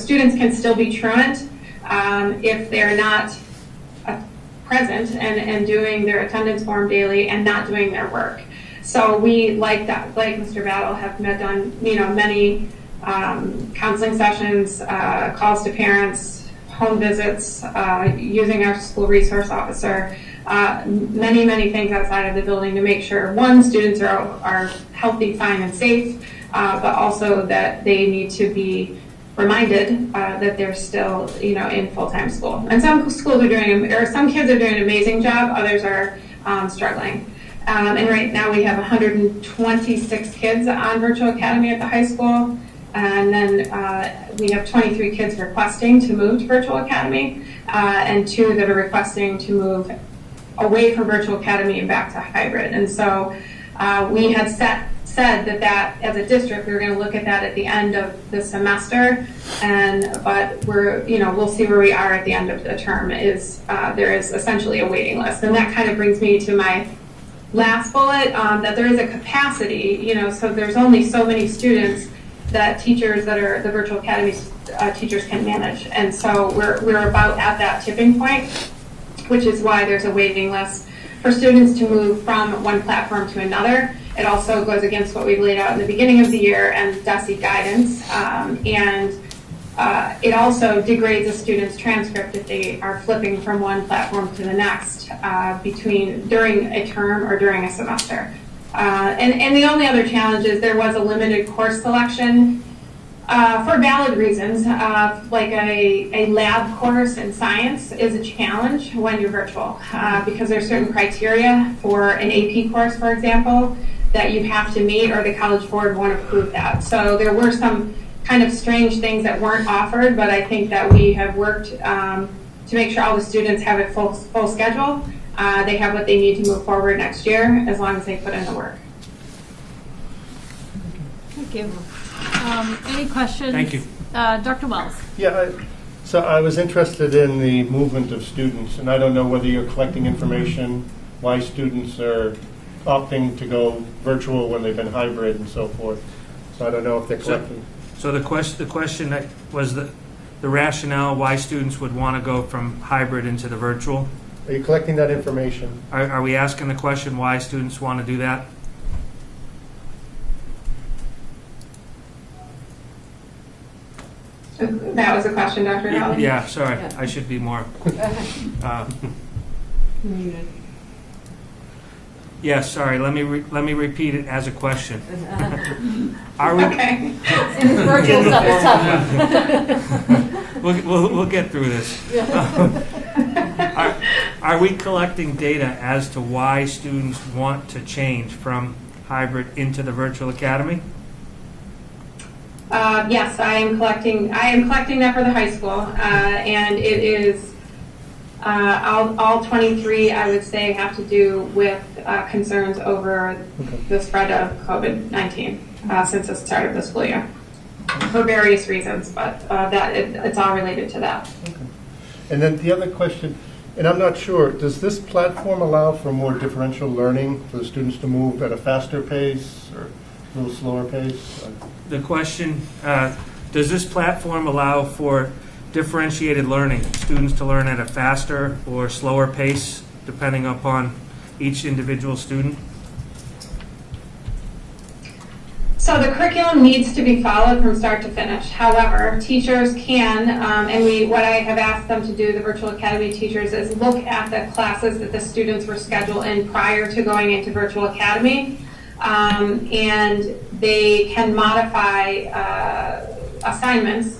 Students can still be truant if they're not present and doing their attendance form daily and not doing their work. So we, like Mr. Battle, have done many counseling sessions, calls to parents, home visits, using our school resource officer, many things outside of the building to make sure, one, students are healthy, fine, and safe, but also that they need to be reminded that they're still, in full-time school. And some schools are some kids are doing an amazing job, others are struggling. And right now we have 126 kids on Virtual Academy at the high school. And then we have 23 kids requesting to move to Virtual Academy, and 2 that are requesting to move away from Virtual Academy and back to hybrid. And so we had set said that as a district, we were going to look at that at the end of the semester, but we'll see where we are at the end of the term. There is essentially a waiting list, and that kind of brings me to my last bullet, that there is a capacity, so there's only so many students that teachers that are the virtual academy teachers can manage, and so we're about at that tipping point, which is why there's a waiting list for students to move from one platform to another. It also goes against what we laid out in the beginning of the year and DESE guidance, and it also degrades a student's transcript if they are flipping from one platform to the next during a term or during a semester. And the only other challenge is there was a limited course selection for valid reasons, like a lab course in science is a challenge when you're virtual, because there's certain criteria for an AP course, for example, that you have to meet, or the College Board won't approve that. So there were some kind of strange things that weren't offered, but I think that we have worked to make sure all the students have a full schedule. They have what they need to move forward next year, as long as they put in the work. Thank you. Any questions? Thank you. Dr. Wells? Yeah, so I was interested in the movement of students, and I don't know whether you're collecting information, why students are opting to go virtual when they've been hybrid and so forth. So I don't know if they're collecting. So the question that was the rationale why students would want to go from hybrid into the virtual. Are you collecting that information? Are we asking the question why students want to do that? That was a question, Dr. Howell? Yeah, sorry, I should be more. Yeah, sorry. Let me repeat it as a question. Are we? Okay. And this virtual stuff is tough. We'll get through this. Are we collecting data as to why students want to change from hybrid into the virtual academy? Yes, I am collecting that for the high school, and it is all 23, I would say, have to do with concerns over the spread of COVID-19 since the start of the school year, for various reasons, but it's all related to that. Okay. And then the other question, and I'm not sure, does this platform allow for more differential learning for the students to move at a faster pace or a little slower pace? The question, does this platform allow for differentiated learning, students to learn at a faster or slower pace depending upon each individual student? So the curriculum needs to be followed from start to finish. However, teachers can, and what I have asked them to do, the Virtual Academy teachers, is look at the classes that the students were scheduled in prior to going into Virtual Academy, and they can modify assignments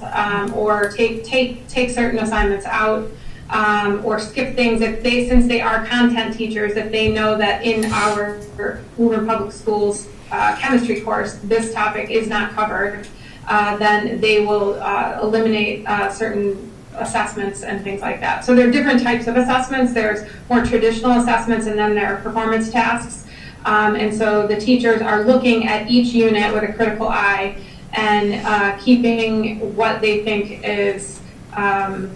or take certain assignments out, or skip things since they are content teachers, if they know that in our Woburn Public Schools chemistry course this topic is not covered, then they will eliminate certain assessments and things like that. So there are different types of assessments. There's more traditional assessments, and then there are performance tasks. And so the teachers are looking at each unit with a critical eye and keeping what they think is most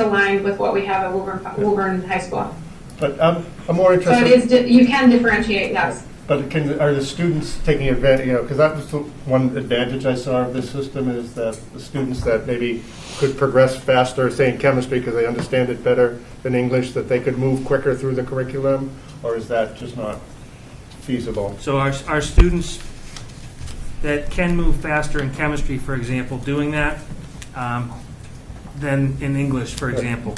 aligned with what we have at Woburn High School. But I'm more So interested. you can differentiate, yes. But are the students taking advantage, because that was the one advantage I saw of this system, is that the students that maybe could progress faster, say in chemistry, because they understand it better than English, that they could move quicker through the curriculum, or is that just not feasible? So are students that can move faster in chemistry, for example, doing that than in English, for example?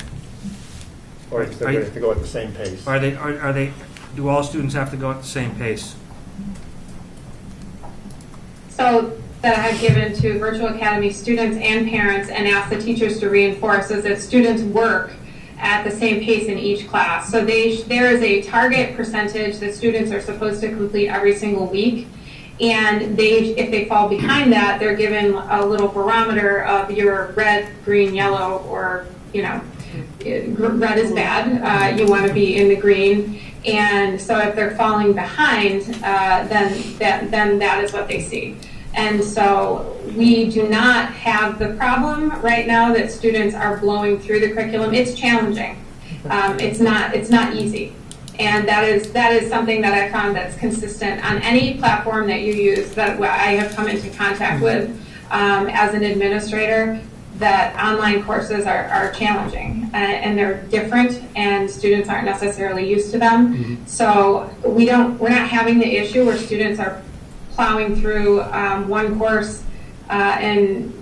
Or is they have to go at the same pace? Are they? Do all students have to go at the same pace? So that I've given to Virtual Academy students and parents and asked the teachers to reinforce is that students work at the same pace in each class. So there is a target percentage that students are supposed to complete every single week. And if they fall behind that, they're given a little barometer of your red, green, yellow, or, red is bad. You want to be in the green. And so if they're falling behind, then that is what they see. And so we do not have the problem right now that students are blowing through the curriculum. It's challenging. It's not easy. And that is something that I found that's consistent on any platform that you use that I have come into contact with as an administrator, that online courses are challenging and they're different and students aren't necessarily used to them. So we're not having the issue where students are plowing through one course and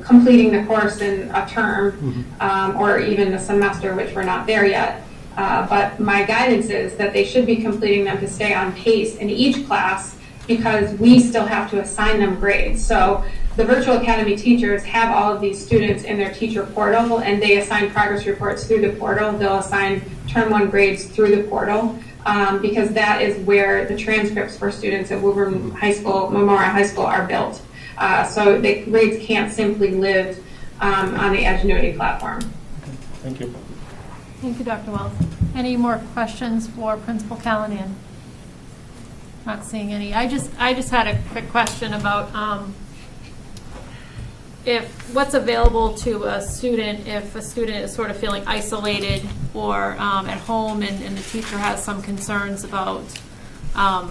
completing the course in a term or even the semester, which we're not there yet. But my guidance is that they should be completing them to stay on pace in each class, because we still have to assign them grades. So the virtual academy teachers have all of these students in their teacher portal, and they assign progress reports through the portal. They'll assign term 1 grades through the portal, because that is where the transcripts for students at Woburn High School, Memorial High School, are built. So the grades can't simply live on the Edgenuity platform. Thank you. Thank you, Dr. Wells. Any more questions for Principal Callahan? Not seeing any. I just had a quick question about if what's available to a student if a student is sort of feeling isolated or at home and the teacher has some concerns about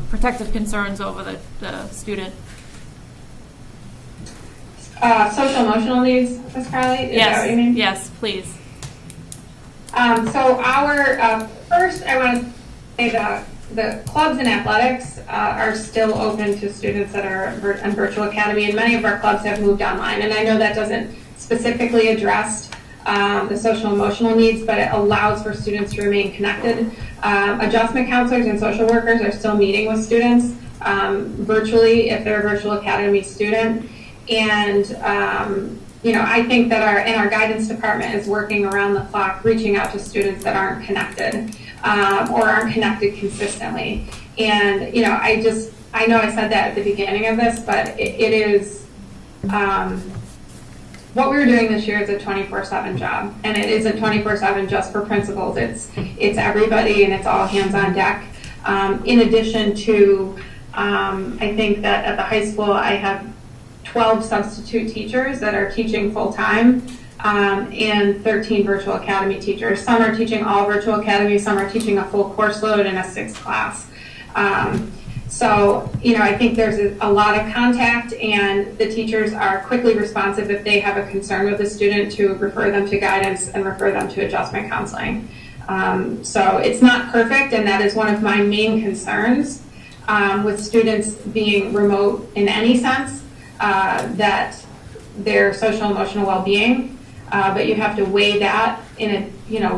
protective concerns over the student. Social emotional needs, Ms. Crowley? Is that what you mean? Yes, please. So our first, I want to say the clubs and athletics are still open to students that are in virtual academy, and many of our clubs have moved online. And I know that doesn't specifically address the social emotional needs, but it allows for students to remain connected. Adjustment counselors and social workers are still meeting with students virtually if they're a virtual academy student. And I think that our guidance department is working around the clock, reaching out to students that aren't connected or aren't connected consistently. And I know I said that at the beginning of this, but it is what we're doing this year is a 24/7 job, and it isn't 24/7 just for principals. It's everybody, and it's all hands on deck. In addition to, I think that at the high school I have 12 substitute teachers that are teaching full-time, and 13 virtual academy teachers. Some are teaching all virtual academy, some are teaching a full course load in a 6th class. So, I think there's a lot of contact, and the teachers are quickly responsive if they have a concern with a student to refer them to guidance and refer them to adjustment counseling. So it's not perfect, and that is one of my main concerns with students being remote in any sense. That their social emotional well-being, but you have to weigh that in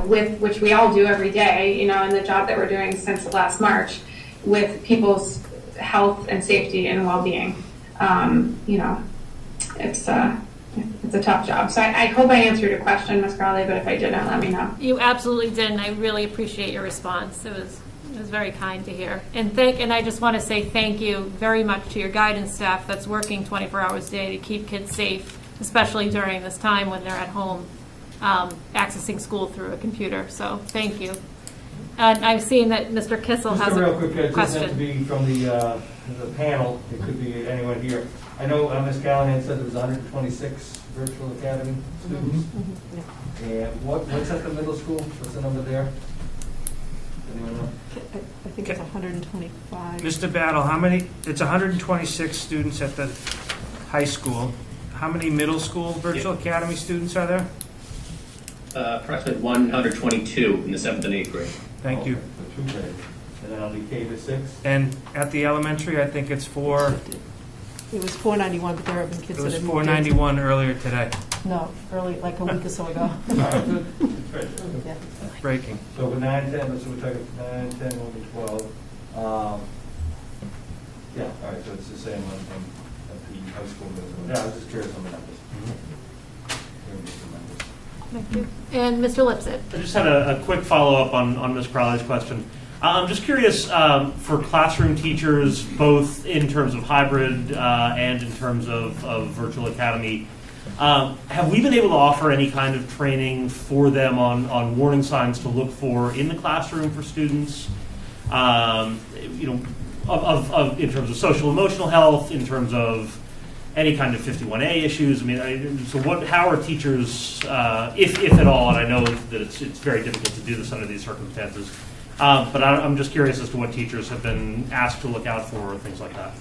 with which we all do every day, in the job that we're doing since last March, with people's health and safety and well-being. It's a tough job. So I hope I answered your question, Ms. Crowley, but if I didn't, let me know. You absolutely did, and I really appreciate your response. It was very kind to hear. And I just want to say thank you very much to your guidance staff that's working 24 hours a day to keep kids safe, especially during this time when they're at home accessing school through a computer. So thank you. And I'm seeing that Mr. Kissel has real a quick, it doesn't question. have to be from the panel. It could be anyone here. I know Ms. Callahan said there was 126 virtual academy students. And what's at the middle school? What's the number there? Anyone know? I think it's 125. Mr. Battle, it's 126 students at the high school. How many middle school virtual academy students are there? Approximately 122 in the 7th and 8th grade. Thank you. For 2 grades. And then on the K to 6? And at the elementary, I think it's It was 491, but there have been kids it that was have moved 491 earlier today. No, early, like a week or so ago. Yeah. Breaking. So with 9, 10, so we're talking 9, 10, 11, 12. Yeah, all right, so it's the same one from at the high school. Yeah, I was just curious on the numbers. Thank you. And Mr. Lipset. I just had a quick follow-up on Ms. Crowley's question. I'm just curious for classroom teachers, both in terms of hybrid and in terms of virtual academy, Have we been able to offer any kind of training for them on warning signs to look for in the classroom for students? You know, in terms of social emotional health, in terms of any kind of 51A issues. I mean, how are teachers, if at all, and I know that it's very difficult to do this under these circumstances, but I'm just curious as to what teachers have been asked to look out for, or things like that.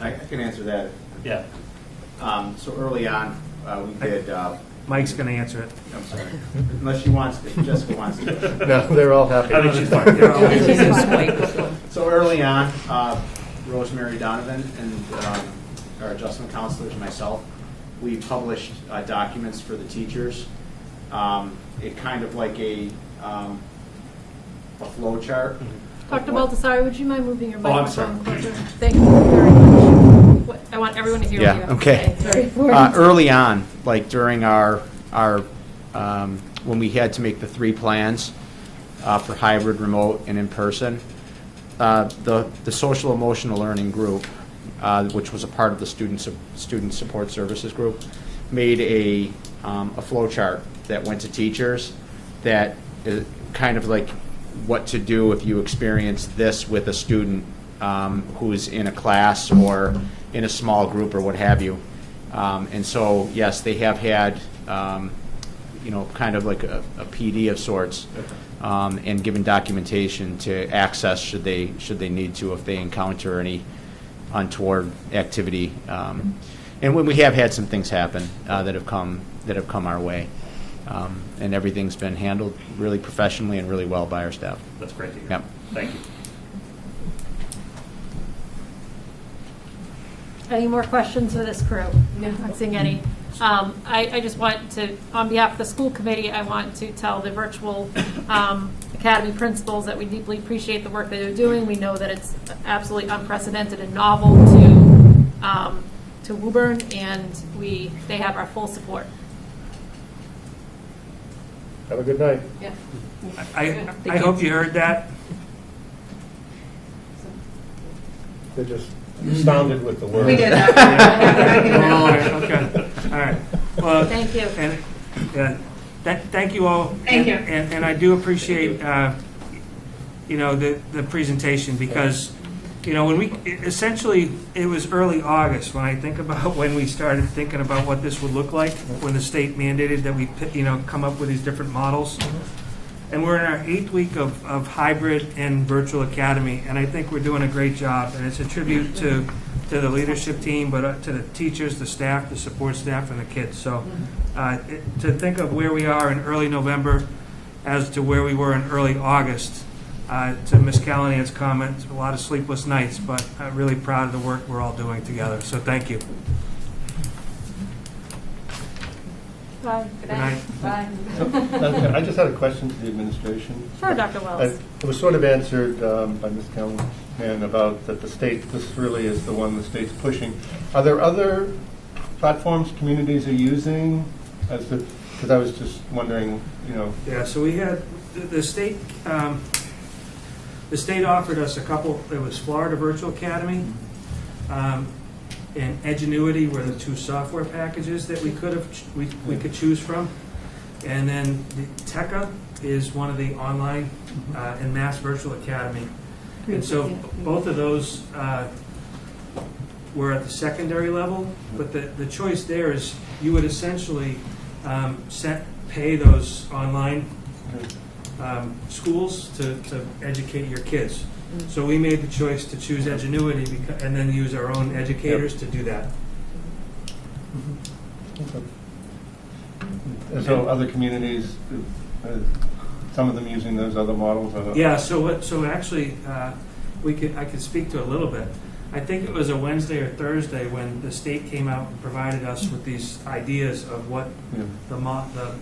I can answer that. Yeah. So early on, we did. Mike's going to answer it. I'm sorry. Unless she wants to. Jessica wants to. No, they're all happy. I think she's fine. So early on, Rosemary Donovan and our adjustment counselors and myself, we published documents for the teachers. It kind of like a flow chart. Dr. Baldassare, would you mind moving your I'm sorry. microphone closer? Thank you very much. I want everyone to hear what you have okay. to say. Sorry. Early on, like during our when we had to make the 3 plans for hybrid, remote, and in person, the social emotional learning group, which was a part of the student support services group, made a flow chart that went to teachers that is kind of like what to do if you experience this with a student who's in a class or in a small group or what have you. And so, yes, they have had, kind of like a PD of sorts, and given documentation to access should they need to, if they encounter any untoward activity. And when we have had some things happen that have come our way. And everything's been handled really professionally and really well by our staff. That's great to hear. Yep. Thank you. Any more questions for this crew? No, I'm not seeing any. I just want to, on behalf of the school committee, I want to tell the virtual academy principals that we deeply appreciate the work that they're doing. We know that it's absolutely unprecedented and novel to Woburn, and they have our full support. Have a good night. Yeah. I hope you heard that. They just sounded with the word. We did that. Okay. All right. Well, Thank you. And thank you all. Thank you. And I do appreciate the presentation, because when essentially it was early August when I think about when we started thinking about what this would look like when the state mandated that we come up with these different models. And we're in our 8th week of hybrid and virtual academy, and I think we're doing a great job. And it's a tribute to the leadership team, but to the teachers, the staff, the support staff, and the kids. So to think of where we are in early November as to where we were in early August, to Ms. Callahan's comments, a lot of sleepless nights, but I'm really proud of the work we're all doing together. So thank you. Bye. Good night. Bye. I just had a question to the administration. Sure, Dr. Wells. It was sort of answered by Ms. Callahan about that the state, this really is the one the state's pushing. Are there other platforms communities are using? Because I was just wondering, Yeah, so we had the state. The state offered us a couple. It was Florida Virtual Academy and Edgenuity were the 2 software packages that we could choose from. And then the TECA is one of the online and Mass Virtual Academy. And so both of those were at the secondary level, but the choice there is you would essentially pay those online schools to educate your kids. So we made the choice to choose Edgenuity and then use our own educators to do that. so other communities, some of them using those other models? Yeah, so actually, I could speak to a little bit. I think it was a Wednesday or Thursday when the state came out and provided us with these ideas of what the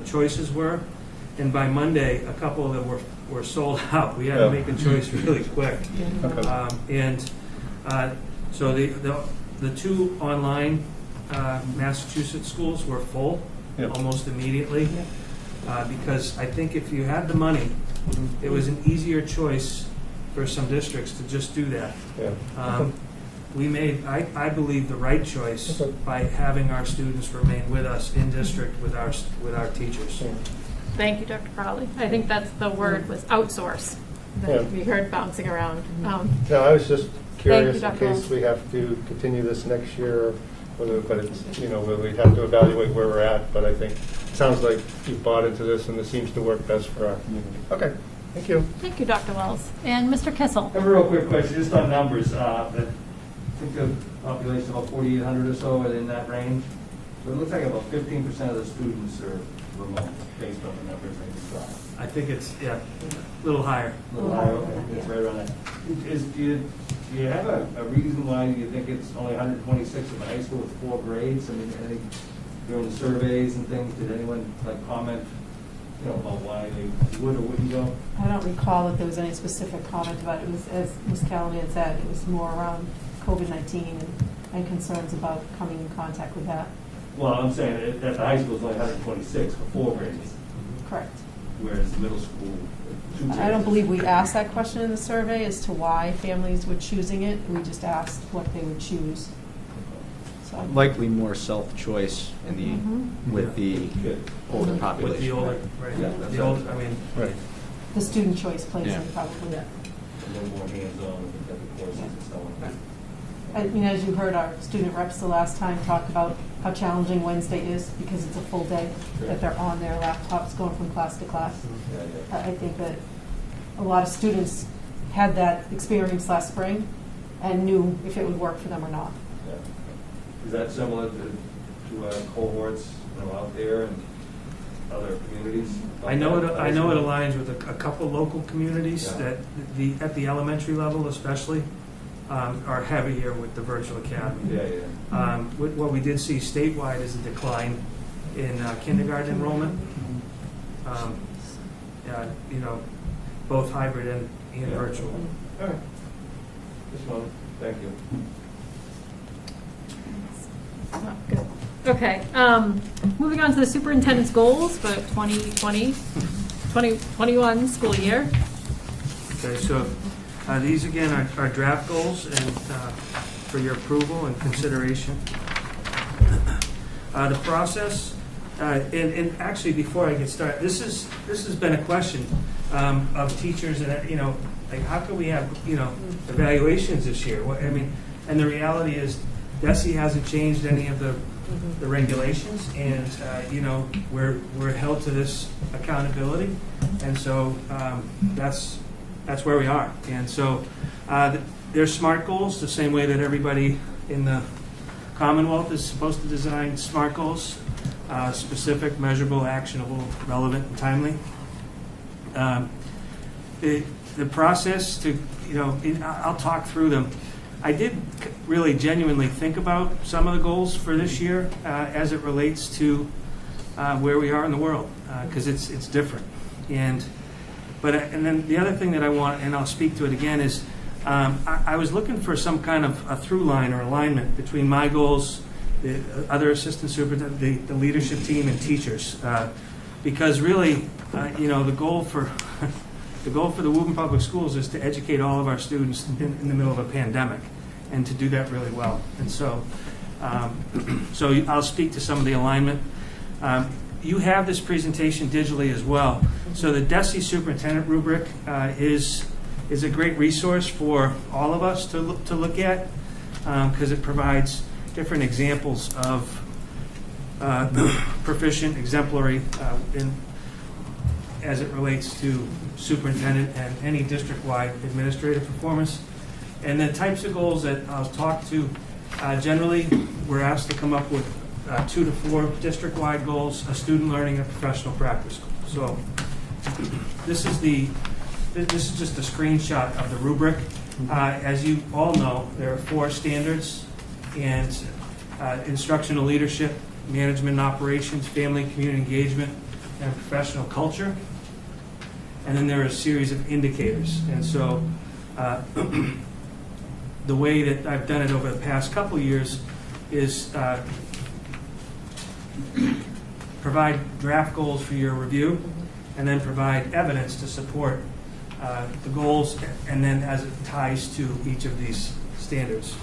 choices were. And by Monday, a couple of them were sold out. We had to make a choice really quick. Okay. So the 2 online Massachusetts schools were full almost immediately, because I think if you had the money, it was an easier choice for some districts to just do that. we made, I believe, the right choice Okay. by having our students remain with us in district with our teachers. Thank you, Dr. Crowley. I think that's the word was outsource that Yeah. we heard bouncing around. No, I was just curious in Dr. case Wells. we have to continue this next year, but it's, whether we'd have to evaluate where we're at, but I think, it sounds like you've bought into this and this seems to work best for our community. Okay, thank you. Thank you, Dr. Wells. And Mr. Kissel. I have a real quick question, just on numbers. I think the population about 4,800 or so are in that range. But it looks like about 15% of the students are remote, based on the numbers I just saw. I think it's, yeah, a little higher. A little higher, okay, it's right around that. Do you have a reason why you think it's only 126 in the high school with 4 grades? I mean, I think during the surveys and things, did anyone comment, about why they would or wouldn't go? I don't recall that there was any specific comment about it. It was, as Ms. Callahan said, it was more around COVID-19 and concerns about coming in contact with that. Well, I'm saying that the high school is only 126 for 4 grades, Correct. whereas the middle school, 2 grades. I don't believe we asked that question in the survey as to why families were choosing it. We just asked what they would choose. So, Likely more self-choice in the, with the Good. older With population. the older, right, Yeah, that's the older, right. I mean, Right. the student choice plays Yeah. in probably. A little more hands-on with the courses and so on. I mean, as you heard our student reps the last time talk about how challenging Wednesday is because it's a full day that they're on their laptops going from class to class. Yeah. I think that a lot of students had that experience last spring and knew if it would work for them or not. Yeah. Is that similar to cohorts out there and other communities? I know it aligns with a couple local communities Yeah. that at the elementary level especially are heavier with the virtual academy. Yeah. What we did see statewide is a decline in kindergarten enrollment. Both hybrid and Yeah. virtual. All right. Just one. Thank you. Oh, good. Okay, moving on to the superintendent's goals for 2020-2021 school year. Okay, so these again are draft goals and for your approval and consideration. The process, and actually before I get started, this has been a question of teachers and like how can we have evaluations this year? And the reality is DESE hasn't changed any of the regulations, and we're held to this accountability, and so that's where we are. And so they're SMART goals, the same way that everybody in the Commonwealth is supposed to design SMART goals: specific, measurable, actionable, relevant, and timely. The process to I'll talk through them. I did really genuinely think about some of the goals for this year as it relates to where we are in the world, because it's different. And then the other thing that I want, and I'll speak to it again, is I was looking for some kind of a through line or alignment between my goals, the other assistant superintendent, the leadership team, and teachers, because really, the goal for the Woburn Public Schools is to educate all of our students in the middle of a pandemic, and to do that really well. And so, I'll speak to some of the alignment. You have this presentation digitally as well. So the DESE Superintendent Rubric is a great resource for all of us to look at, because it provides different examples of proficient, exemplary, as it relates to superintendent and any district-wide administrative performance. And the types of goals that I'll talk to, generally, we're asked to come up with 2 to 4 district-wide goals, a student learning and professional practice goal. So this is just a screenshot of the rubric. As you all know, there are 4 standards, and instructional leadership, management and operations, family and community engagement, and professional culture. And then there are a series of indicators. And so the way that I've done it over the past couple of years is provide draft goals for your review, and then provide evidence to support the goals, and then as it ties to each of these standards.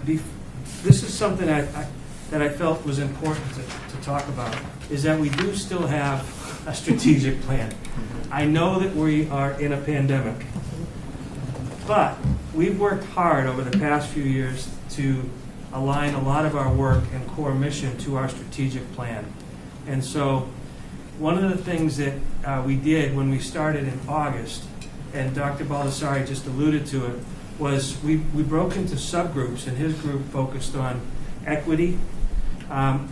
this is something that I felt was important to talk about, is that we do still have a strategic plan. I know that we are in a pandemic, but we've worked hard over the past few years to align a lot of our work and core mission to our strategic plan. And so one of the things that we did when we started in August, and Dr. Baldessari just alluded to it, was we broke into subgroups, and his group focused on equity.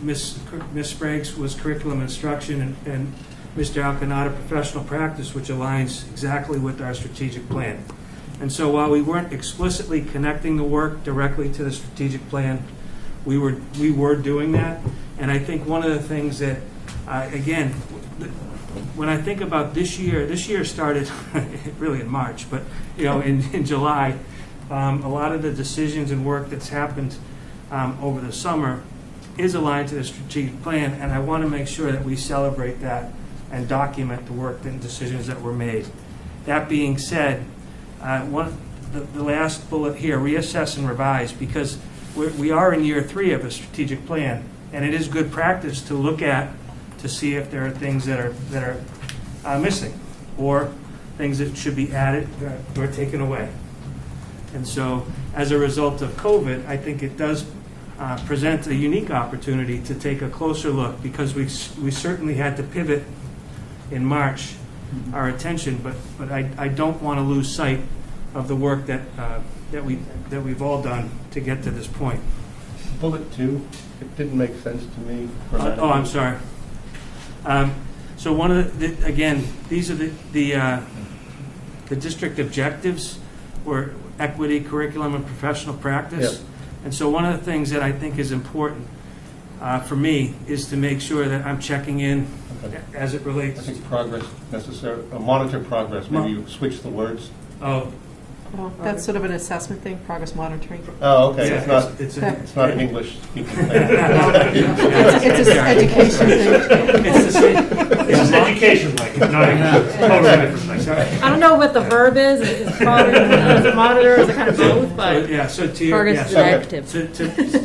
Ms. Sprague's was curriculum instruction, and Mr. Alcanada professional practice, which aligns exactly with our strategic plan. And so while we weren't explicitly connecting the work directly to the strategic plan, we were doing that. And I think one of the things that, again, when I think about this year started really in March, but in July, a lot of the decisions and work that's happened over the summer is aligned to the strategic plan, and I want to make sure that we celebrate that and document the work and decisions that were made. That being said, the last bullet here, reassess and revise, because we are in year 3 of a strategic plan, and it is good practice to look at to see if there are things that are missing, or things that should be added or taken away. And so, as a result of COVID, I think it does present a unique opportunity to take a closer look, because we certainly had to pivot in March our attention, but I don't want to lose sight of the work that we've all done to get to this point. Bullet 2, it didn't make sense to me. Oh, I'm sorry. So one of again, these are the district objectives were equity, curriculum, and professional practice. Yep. And so one of the things that I think is important for me is to make sure that I'm checking in as it relates. I think progress necessary, monitor progress, maybe you switch the words. Oh. Well, that's sort of an assessment thing, progress monitoring. Oh, okay, Yeah, it's not an English speaking thing. It's an education thing. It's It's education, like, not totally different thing. I don't know what the verb is. Is it monitor? Is it kind of both? But So to your, progress is Okay. active. So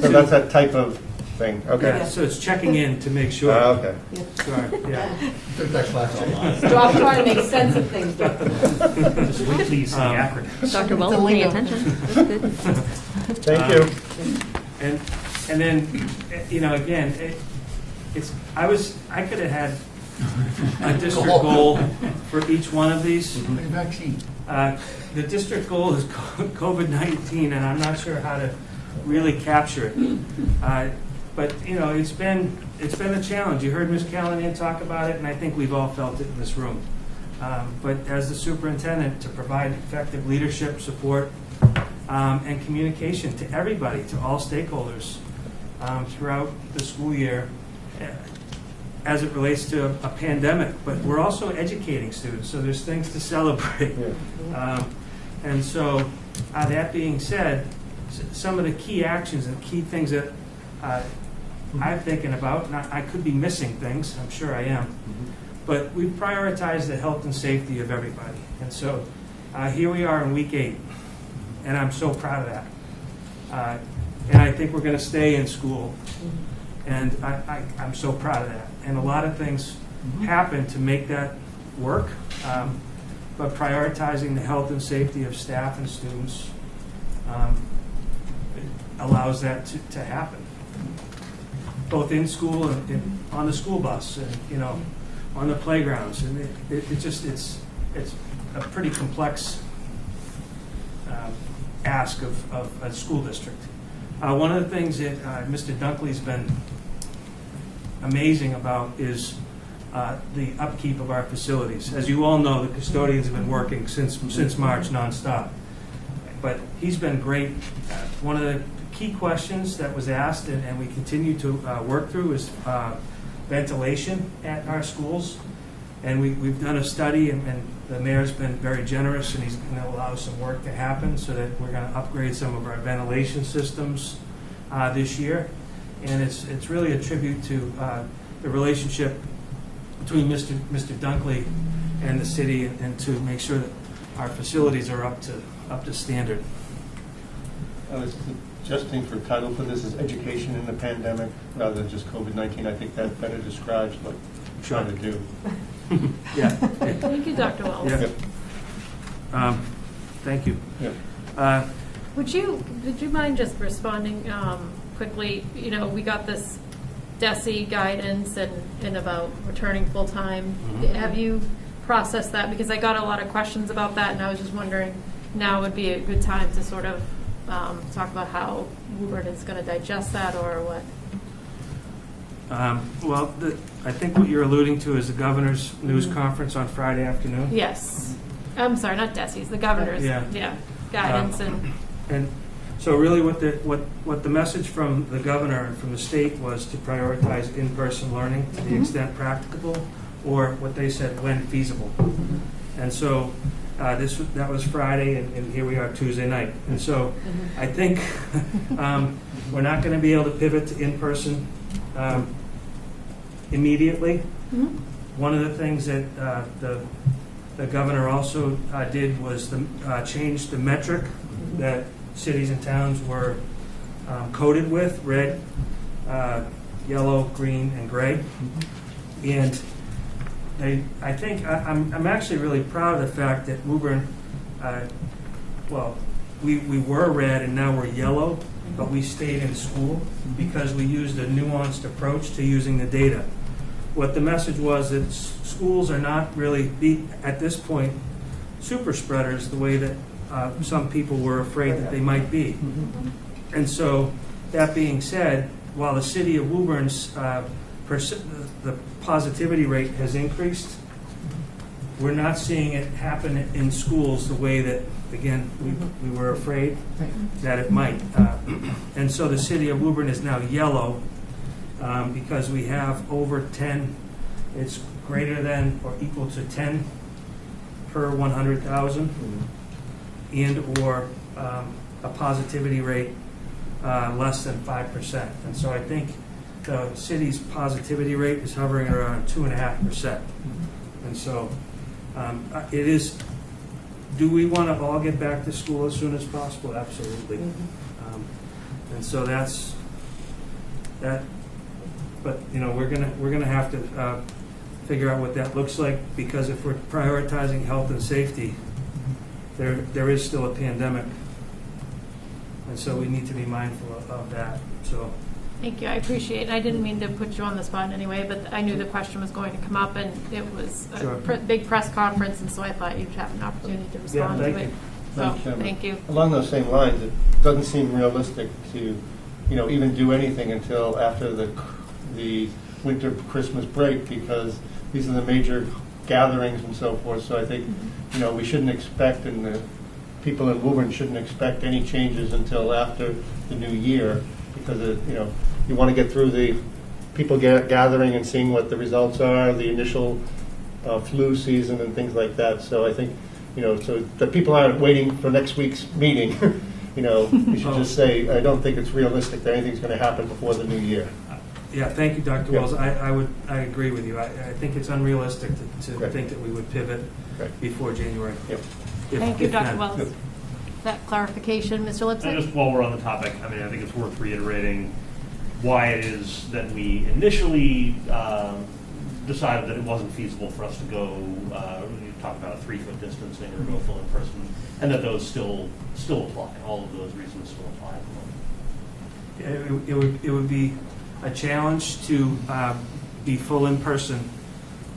that's that type of thing, okay. so it's checking in to make sure. Okay. Sorry, yeah. Took that class online. Stop trying to make sense of things, Dr. Just wait till you see the acronym. Dr. Wells, pay attention. That's good. Thank you. And then, again, I could have had a district goal for each one of these. Vaccine. The district goal is COVID-19, and I'm not sure how to really capture it. But it's been a challenge. You heard Ms. Callahan talk about it, and I think we've all felt it in this room. But as the superintendent, to provide effective leadership, support, and communication to everybody, to all stakeholders throughout the school year, as it relates to a pandemic. But we're also educating students, so there's things to celebrate. Yeah. And so, that being said, some of the key actions and key things that I'm thinking about, and I could be missing things, I'm sure I am, but we've prioritized the health and safety of everybody. And so here we are in week 8, and I'm so proud of that. And I think we're going to stay in school, and I'm so proud of that. And a lot of things happen to make that work, but prioritizing the health and safety of staff and students allows that to happen, both in school and on the school bus, and on the playgrounds, and it's a pretty complex ask of a school district. One of the things that Mr. Dunkley's been amazing about is the upkeep of our facilities. As you all know, the custodians have been working since March nonstop, but he's been great. One of the key questions that was asked, and we continue to work through, is ventilation at our schools. And we've done a study, and the mayor's been very generous, and he's going to allow some work to happen so that we're going to upgrade some of our ventilation systems this year. And it's really a tribute to the relationship between Mr. Dunkley and the city, and to make sure that our facilities are up to standard. I was suggesting for title for this is education in the pandemic rather than just COVID-19. I think that better describes what we're trying to do. Yeah. Thank you, Dr. Wells. Yeah. Thank you. Yeah. Would you mind just responding quickly? You know, we got this DESE guidance and about returning full-time. Have you processed that? Because I got a lot of questions about that, and I was just wondering, now would be a good time to sort of talk about how Woburn is going to digest that, or what? Well, I think what you're alluding to is the governor's news conference on Friday afternoon. Yes. I'm sorry, not DESE's, the governor's guidance. And so really what the message from the governor and from the state was to prioritize in-person learning to the extent practicable, or what they said, when feasible. And so that was Friday, and here we are Tuesday night. And so I think we're not going to be able to pivot to in-person immediately. One of the things that the governor also did was change the metric that cities and towns were coded with: red, yellow, green, and gray. And I think I'm actually really proud of the fact that Woburn, we were red and now we're yellow, but we stayed in school because we used a nuanced approach to using the data. What the message was that schools are not really, at this point, super spreaders the way that some people were afraid that they might be. And so, that being said, while the city of Woburn's the positivity rate has increased, we're not seeing it happen in schools the way that, again, we were afraid that it might. And so the city of Woburn is now yellow because we have over 10, it's greater than or equal to 10 per 100,000, and or a positivity rate less than 5%. And so I think the city's positivity rate is hovering around 2.5%. And so it is, do we want to all get back to school as soon as possible? Absolutely. And so that's that. But you know, we're gonna have to figure out what that looks like, because if we're prioritizing health and safety, there is still a pandemic, and so we need to be mindful of that. So. Thank you. I appreciate it. I didn't mean to put you on the spot in any way, but I knew the question was going to come up, and it was a big press conference, and so I thought you'd have an opportunity to respond to it. So, thank you. Along those same lines, it doesn't seem realistic to, even do anything until after the winter Christmas break, because these are the major gatherings and so forth. So I think, we shouldn't expect, and the people in Woburn shouldn't expect any changes until after the new year, because you want to get through the people gathering and seeing what the results are, the initial flu season and things like that. So I think, so that people aren't waiting for next week's meeting, we should just say, I don't think it's realistic that anything's going to happen before the new year. Yeah, thank you, Dr. Wells. I agree with you. I think it's unrealistic to think that we would pivot before January. Yep. Thank you, Dr. Wells. Yep. That clarification, Mr. Lipson. And just while we're on the topic, I think it's worth reiterating why it is that we initially decided that it wasn't feasible for us to go, you talk about 3-foot distancing or go full in person, and that those still apply. All of those reasons still apply at the moment. It would be a challenge to be full in person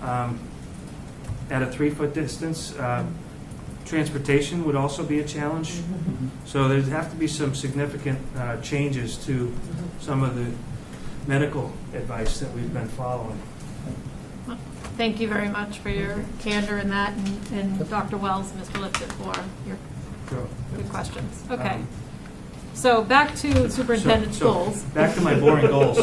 at a 3-foot distance. Transportation would also be a challenge. So there'd have to be some significant changes to some of the medical advice that we've been following. Thank you very much for your candor in that, and Dr. Wells, Mr. Lipson, for your good questions. Okay. So back to superintendent's goals. Back to my boring goals.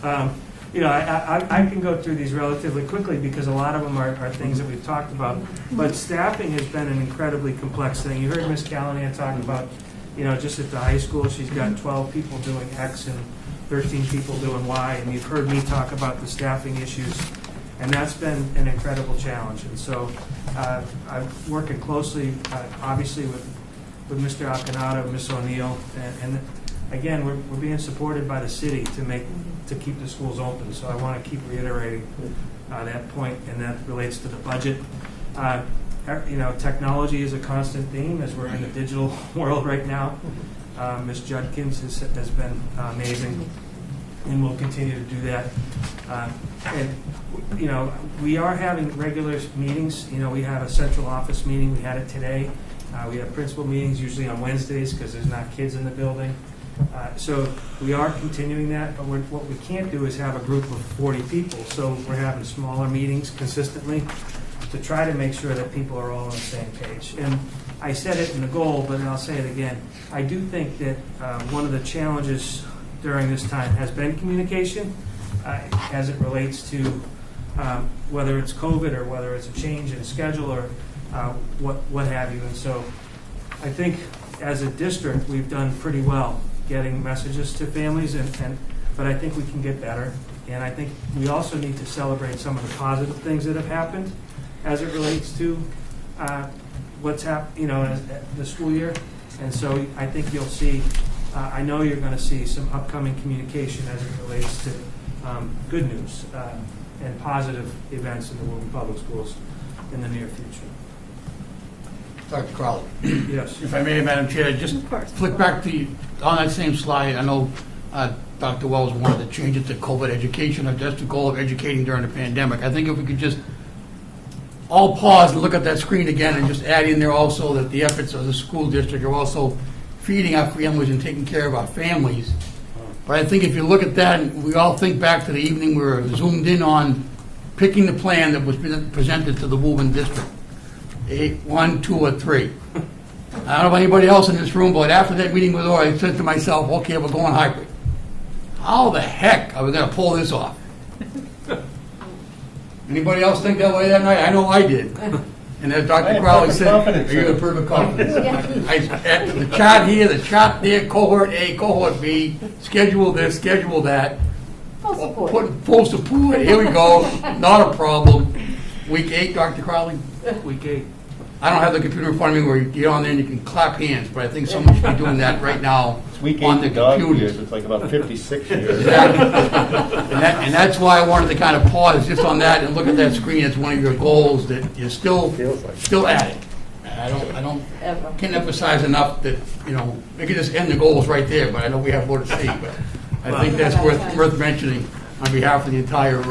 I can go through these relatively quickly because a lot of them are things that we've talked about. But staffing has been an incredibly complex thing. You heard Ms. Callahan talk about, just at the high school, she's got 12 people doing X and 13 people doing Y. And you've heard me talk about the staffing issues. And that's been an incredible challenge. And so I'm working closely, obviously, with with Mr. Alcanado, Ms. O'Neill, and again, we're being supported by the city to keep the schools open. So I want to keep reiterating that point, and that relates to the budget. Technology is a constant theme as we're in the digital world right now. Ms. Judkins has been amazing, and will continue to do that. We are having regular meetings. We have a central office meeting. We had it today. We have principal meetings usually on Wednesdays because there's not kids in the building. So we are continuing that, but what we can't do is have a group of 40 people. So we're having smaller meetings consistently to try to make sure that people are all on the same page. And I said it in the goal, but I'll say it again. I do think that one of the challenges during this time has been communication as it relates to whether it's COVID or whether it's a change in schedule or what have you. And so I think as a district, we've done pretty well getting messages to families, but I think we can get better. And I think we also need to celebrate some of the positive things that have happened as it relates to what's happened, the school year. And so I think you'll see, I know you're going to see some upcoming communication as it relates to good news and positive events in the Woburn Public Schools in the near future. Dr. Crowley. Yes. If I may, Madam Chair, just flick back to, on that same slide, I know Dr. Wells wanted to change it to COVID education, or just the goal of educating during the pandemic. I think if we could just all pause and look at that screen again and just add in there also that the efforts of the school district are also feeding our families and taking care of our families. But I think if you look at that, and we all think back to the evening we were zoomed in on picking the plan that was presented to the Woburn district. 1, 2, or 3. I don't know about anybody else in this room, but after that meeting with Laura, I said to myself, okay, we're going hybrid. How the heck are we going to pull this off? Anybody else think that way that night? I know I did. And as Dr. Crowley said, are you in perfect confidence? The chart here, the chart there, cohort A, cohort B, schedule this, schedule that. Full support. Full support. Here we go. Not a problem. Week 8, Dr. Crowley? Week 8. I don't have the computer in front of me where you get on there and you can clap hands, but I think someone should be doing that right now It's week on 8 the dog computers. years. It's like about 56 years. Exactly. And that's why I wanted to kind of pause just on that and look at that screen as one of your goals that you're still at it. I can't emphasize enough that, we could just end the goals right there, but I know we have more to see. But I think that's worth mentioning on behalf of the entire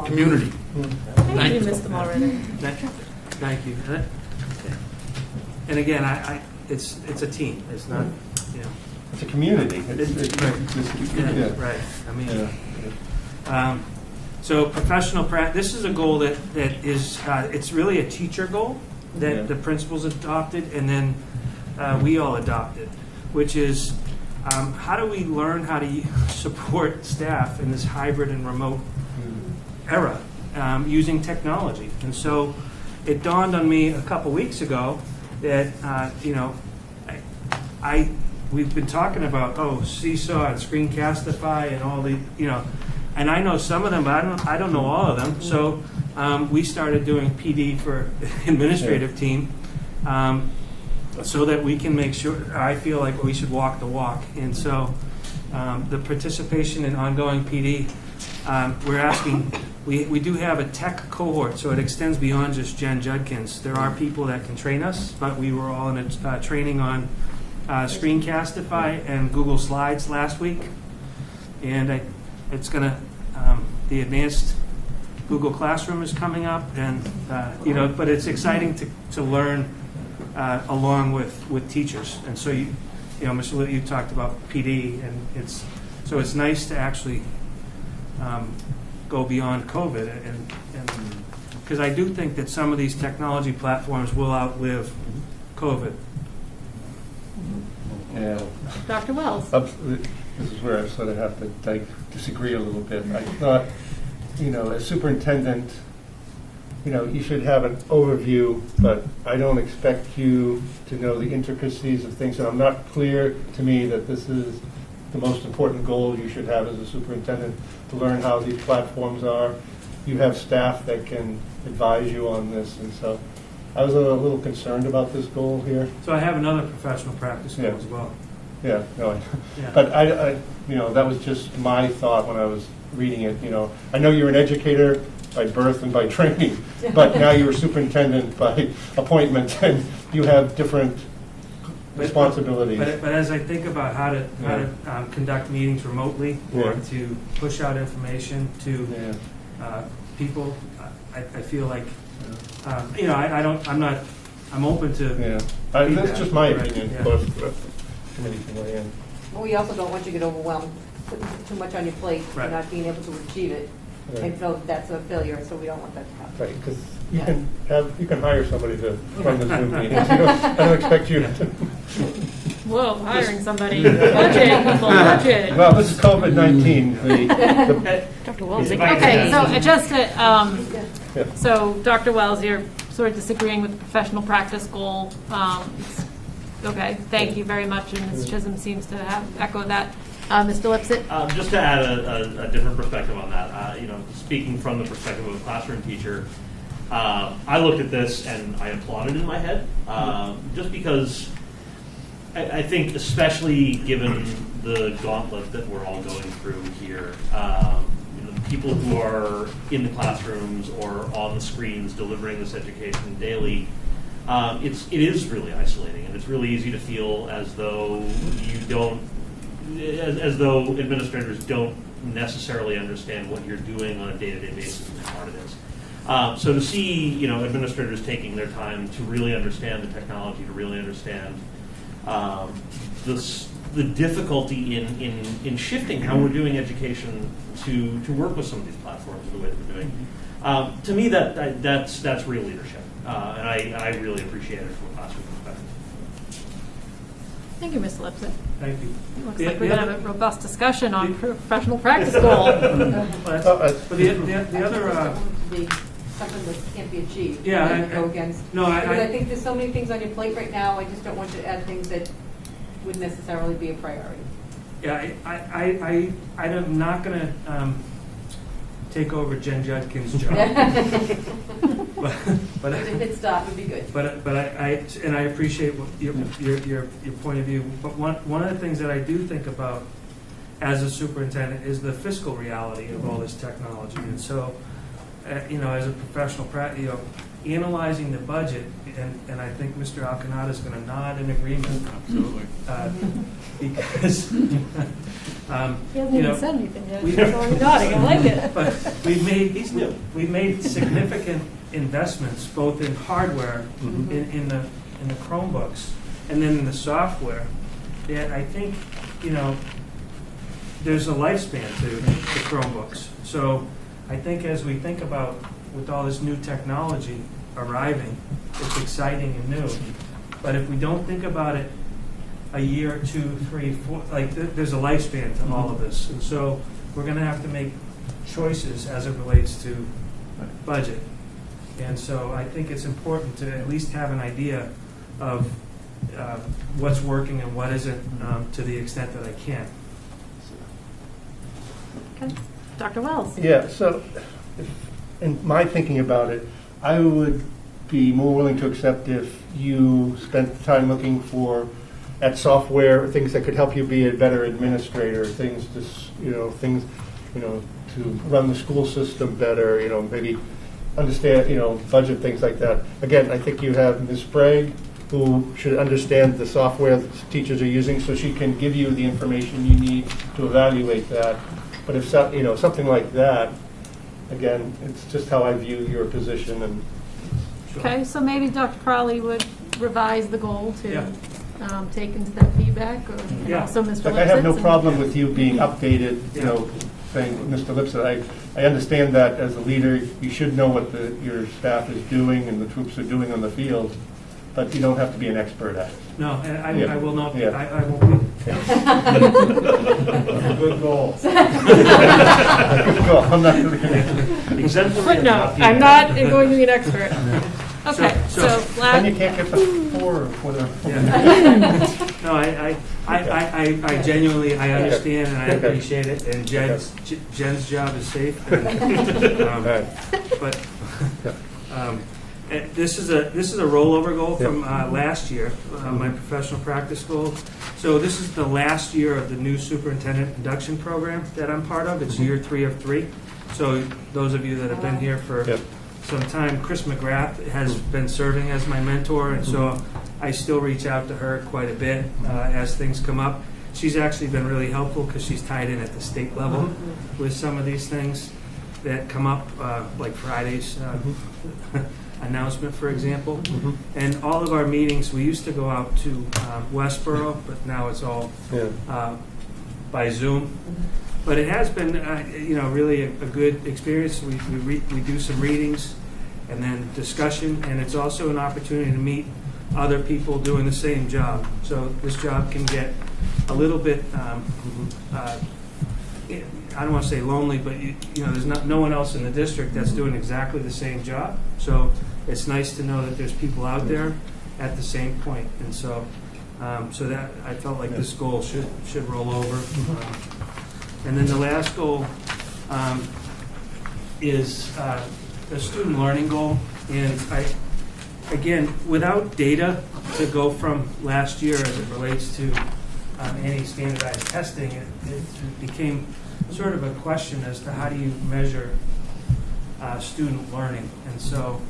community. Thank you. Missed them already. Thank you. And again, it's a team. It's not, It's a community. Right. I mean, so professional practice. This is a goal that is it's really a teacher goal that the principals adopted, and then we all adopted, which is how do we learn how to support staff in this hybrid and remote era using technology. And so it dawned on me a couple weeks ago that we've been talking about Seesaw and Screencastify and all the and I know some of them, but I don't know all of them. So we started doing PD for administrative team so that we can make sure. I feel like we should walk the walk, and so the participation in ongoing PD. We're asking. We do have a tech cohort, so it extends beyond just Jen Judkins. There are people that can train us, but we were all in a training on Screencastify and Google Slides last week, and it's going to the advanced Google Classroom is coming up, and but it's exciting to learn along with teachers. And so Mr. Litt, you talked about PD, and it's nice to actually go beyond COVID, and because I do think that some of these technology platforms will outlive COVID. Yeah. Dr. Wells. This is where I sort of have to disagree a little bit. I thought, as superintendent, you should have an overview, but I don't expect you to know the intricacies of things. And I'm not clear to me that this is the most important goal you should have as a superintendent, to learn how these platforms are. You have staff that can advise you on this, and so I was a little concerned about this goal here. So I have another professional practice goal Yeah. as well. Yeah, no, Yeah. but I, you know, that was just my thought when I was reading it, you know. I know you're an educator by birth and by training, but now you're a superintendent by appointment, and you have different responsibilities. But as I think about how to conduct meetings remotely, or Yeah. to push out information to Yeah. people, I feel like, you know, I'm open to. Yeah, feedback, that's just my right, opinion, yeah. but committee can weigh in. Well, we also don't want you to get overwhelmed, putting too much on your plate, Right. and not being able to achieve it, Right. and feel that that's a failure, so we don't want that to happen. Right, because you can hire somebody to run the Zoom meetings. I don't expect you to. Whoa, hiring somebody. Budget, people, budget. Well, this is COVID-19. Dr. Wells. If I could Okay, add- so just to, Yeah. so Dr. Wells, you're sort of disagreeing with the professional practice goal. Okay, thank you very much, and Ms. Chisholm seems to have echoed that. Mr. Lipsett? Just to add a different perspective on that, you know, speaking from the perspective of a classroom teacher, I looked at this and I applauded in my head, just because I think, especially given the gauntlet that we're all going through here, you know, people who are in the classrooms or on the screens delivering this education daily, it is really isolating, and it's really easy to feel as though you don't, as though administrators don't necessarily understand what you're doing on a day-to-day basis and how hard it is. So to see, you know, administrators taking their time to really understand the technology, to really understand the difficulty in shifting how we're doing education to work with some of these platforms in the way that we're doing. To me, that's real leadership, and I really appreciate it from a classroom perspective. Thank you, Mr. Lipsett. Thank you. Looks like we're going to have a robust discussion on professional practice goal. But the other, Be something that can't be achieved. Yeah, and go against. no, Because I think there's so many things on your plate right now, I just don't want you to add things that would necessarily be a priority. yeah, I'm not going to take over Jen Judkins' job. but A hit stop would be good. But I appreciate what your point of view. But one of the things that I do think about as a superintendent is the fiscal reality of all this technology. And so, you know, as a professional, you know, analyzing the budget, and I think Mr. Alcanada is going to nod in agreement. Absolutely. Because He hasn't you even know, said anything yet. we- He's already nodding. I like it. But we've made significant investments both in hardware, in the Chromebooks, and then in the software. That I think, you know, there's a lifespan to the Chromebooks. So I think as we think about with all this new technology arriving, it's exciting and new. But if we don't think about it a year, 2, 3, 4, like there's a lifespan to all of this. And so we're going to have to make choices as it relates to budget. And so I think it's important to at least have an idea of what's working and what isn't, to the extent that I can. Okay. Dr. Wells? Yeah, so in my thinking about it, I would be more willing to accept if you spent time looking at software, things that could help you be a better administrator, things to run the school system better, you know, maybe understand, you know, budget, things like that. Again, I think you have Ms. Sprague, who should understand the software that teachers are using, so she can give you the information you need to evaluate that. But if something like that, again, it's just how I view your position. And Okay, so maybe Dr. Crowley would revise the goal to Yeah. take into that feedback, or and Yeah. also Mr. like, I have no Lipsett's problem with you being updated, you know, saying, Mr. Lipset, I understand that as a leader, you should know what your staff is doing and the troops are doing on the field, but you don't have to be an expert at it. No, and I will not be. Yeah. I won't be. Good goal. Good call. I'm not going to. Exemplary. Footnote, I'm not going to be an expert. Okay, so And you last, can't get the 4 or whatever. Yeah. No, I genuinely, I understand and I Okay. appreciate it, and Jen's job is safe. And, All right. but This is a rollover goal from last year, my professional practice goal. So this is the last year of the new superintendent induction program that I'm part of. It's year 3 of 3. So those of you that have been here for some time, Chris McGrath has been serving as my mentor, and so I still reach out to her quite a bit as things come up. She's actually been really helpful because she's tied in at the state level with some of these things that come up, like Friday's announcement, for example. And all of our meetings, we used to go out to Westboro, but now it's all by Zoom. But it has been, really a good experience. We do some readings and then discussion, and it's also an opportunity to meet other people doing the same job. So this job can get a little bit, I don't want to say lonely, but there's no one else in the district that's doing exactly the same job. So it's nice to know that there's people out there at the same point. And so that I felt like this goal should roll over. And then the last goal is the student learning goal. And again, without data to go from last year as it relates to any standardized testing, it became sort of a question as to how do you measure student learning. And so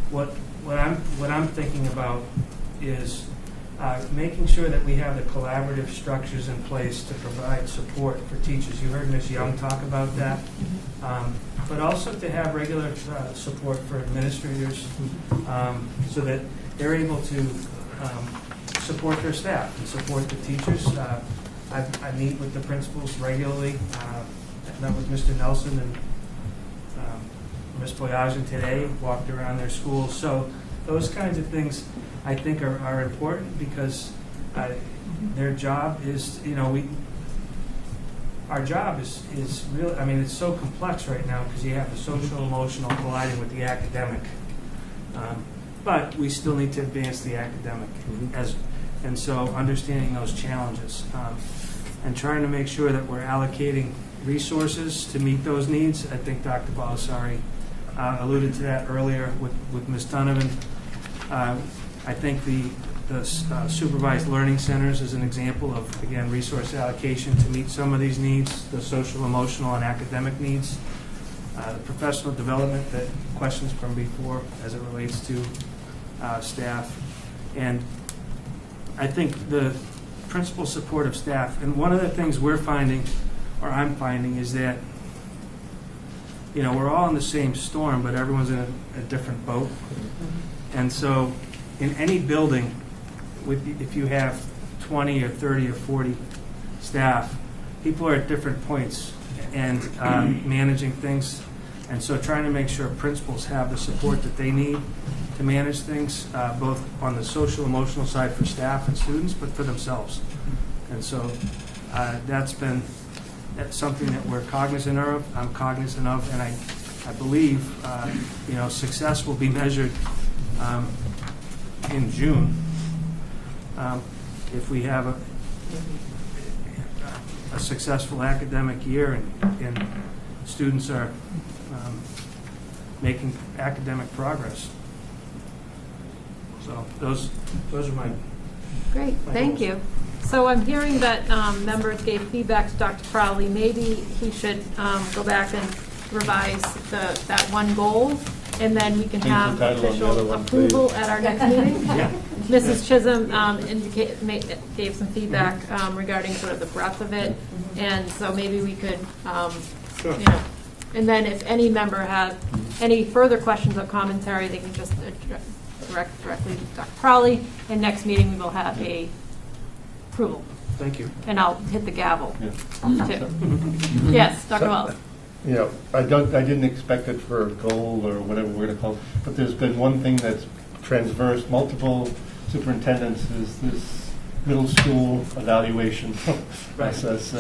what I'm thinking about is making sure that we have the collaborative structures in place to provide support for teachers. You heard Ms. Young talk about that. But also to have regular support for administrators so that they're able to support their staff and support the teachers. I meet with the principals regularly. I met with Mr. Nelson and Ms. Boyajian today, walked around their schools. So those kinds of things I think are important because their job is, our job is really, it's so complex right now because you have the social emotional colliding with the academic. But we still need to advance the academic and so understanding those challenges and trying to make sure that we're allocating resources to meet those needs. I think Dr. Balasari alluded to that earlier with Ms. Donovan. I think the supervised learning centers is an example of, again, resource allocation to meet some of these needs, the social, emotional, and academic needs. The professional development, that questions from before as it relates to staff. And I think the principal support of staff, and one of the things we're finding, or I'm finding, is that we're all in the same storm, but everyone's in a different boat. And so in any building, if you have 20 or 30 or 40 staff, people are at different points and managing things. And so trying to make sure principals have the support that they need to manage things, both on the social, emotional side for staff and students, but for themselves. And so that's something that we're cognizant of, I'm cognizant of, and I believe, success will be measured in June if we have a successful academic year and students are making academic progress. So those are my Great, my thank goals. you. So I'm hearing that members gave feedback to Dr. Crowley. Maybe he should go back and revise that one goal, and then we can Change the have title on the official other one, approval please. at our next meeting. Yeah. Mrs. Chisholm gave some feedback regarding sort of the breadth of it, and so maybe we could, Sure. and then if any member has any further questions or commentary, they can just direct directly to Dr. Crowley, and next meeting we will have a approval, Thank you. and I'll hit the gavel Yeah. too. Yes, Dr. Wells. I didn't expect it for a goal or whatever we're going to call it, but there's been one thing that's transverse multiple superintendents is this middle school evaluation process.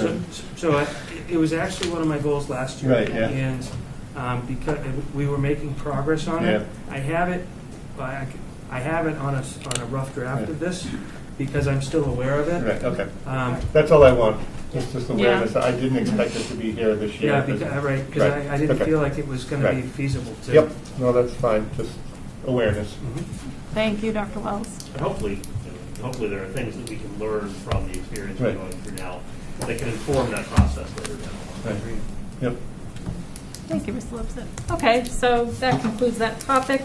So it was actually one of my goals last year. Right, yeah. And because we were making progress on it, Yeah. I have it on a rough draft of this because I'm still aware of it. Right, okay. That's all I want, just awareness. Yeah. I didn't expect it to be here this year. Yeah, because I didn't Okay. feel like it was going to be Right. feasible to. Yep, no, that's fine, just awareness. Thank you, Dr. Wells. And hopefully there are things that we can learn from the experience we're Right. going through now that can inform that process later down the line. Right. Yep. Thank you, Mr. Lipson. Okay, so that concludes that topic.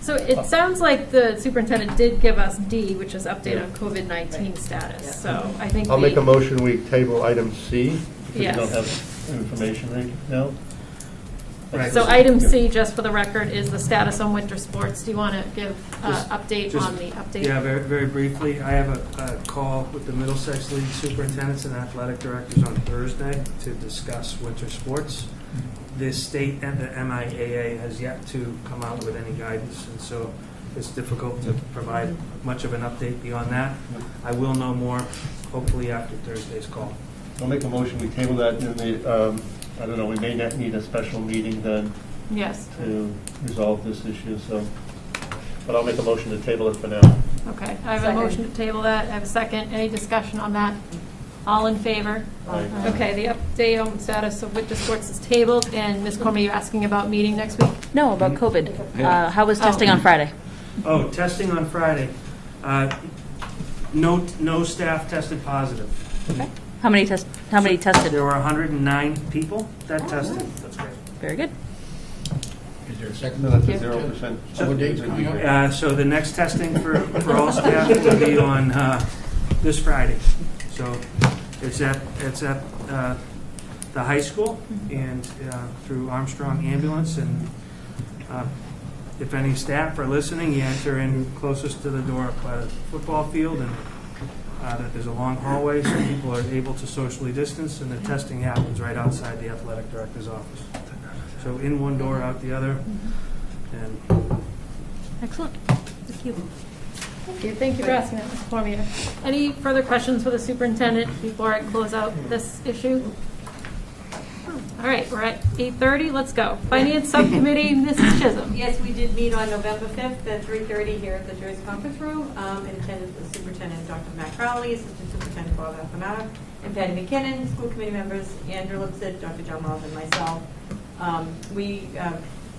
So it sounds like the superintendent did give us D, which is update on COVID-19 status. So I think I'll make a motion, we table item C, because Yes. we don't have information right now. Right. So item C, just for the record, is the status on winter sports. Do you want to give an Just- update just- on the update? Yeah, very, very briefly, I have a call with the Middlesex League superintendents and athletic directors on Thursday to discuss winter sports. The state and the MIAA has yet to come out with any guidance, and so it's difficult to provide much of an update beyond that. I will know more, hopefully after Thursday's call. I'll make a motion, we table that in the, I don't know, we may not need a special meeting then Yes. to resolve this issue, so, but I'll make a motion to table it for now. Okay, I have a Second. motion to table that. I have a second. Any discussion on that? All in favor? Aye. Okay, the update on status of winter sports is tabled. And Ms. Cormier, you're asking about meeting next week? No, about COVID. How was testing on Friday? Oh, testing on Friday. No staff tested positive. Okay. How many tested? There were 109 people that tested. That's great. Very good. Is there a second? No, that's a Thank you. 0%. So what date's coming up? So the next testing for all staff will be on this Friday. So it's at the high school and through Armstrong Ambulance. And if any staff are listening, you enter in closest to the door by the football field, and that there's a long hallway so people are able to socially distance, and the testing happens right outside the athletic director's office. So in one door, out the other, and Excellent. Thank you. Thank you. Thank you for asking that, Ms. Cormier. Any further questions for the superintendent before I close out this issue? All right, we're at 8:30. Let's go. Finance Subcommittee, Mrs. Chisholm. Yes, we did meet on November 5th at 3:30 here at the Joyce Conference Room. Attended with Superintendent Dr. Matt Crowley, Assistant Superintendent Bob Affanata, and Patty McKinnon, school committee members, Andrew Lipset, Dr. John Miles, and myself. We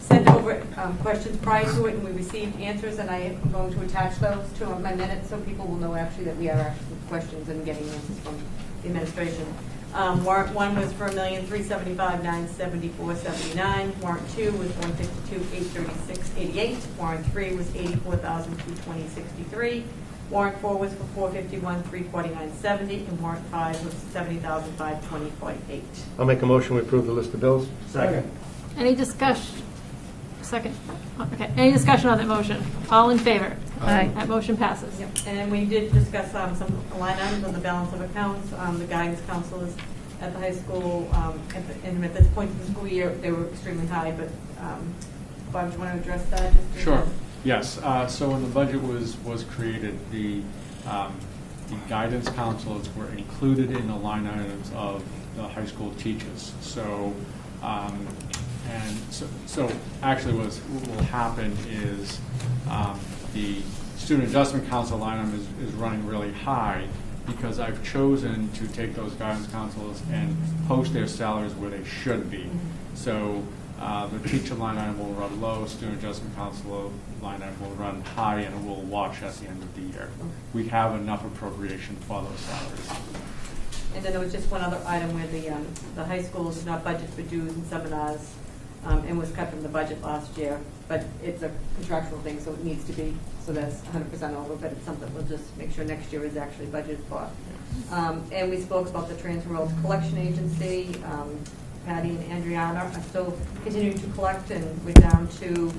sent over questions prior to it, and we received answers, and I am going to attach those to my minutes so people will know actually that we are asking questions and getting answers from the administration. Warrant 1 was for $1,375,974.79. Warrant 2 was $152,836.88. Warrant 3 was $84,220.63. Warrant 4 was for $451,349.70, and warrant 5 was $70,520.8. I'll make a motion, we approve the list of bills. second. Any discussion? Second. Okay. Any discussion on that motion? All in favor? Aye. That motion passes. Yep, and we did discuss some line items on the balance of accounts. The guidance counselors at the high school, and at this point in the school year, they were extremely high, but Bob, do you want to address that? Sure, yes. So when the budget was created, the guidance counselors were included in the line items of the high school teachers. So So actually what will happen is the student adjustment council line item is running really high because I've chosen to take those guidance counselors and post their salaries where they should be. So the teacher line item will run low, student adjustment counselor line item will run high, and it will wash at the end of the year. We have enough appropriation for those salaries. And then there was just one other item where the high school did not budget for dues and seminars, and was cut from the budget last year, but it's a contractual thing, so it needs to be, so that's 100% over, but it's something we'll just make sure next year is actually budgeted for. And we spoke about the transfer roll collection agency. Patty and Andriana are still continuing to collect, and we're down to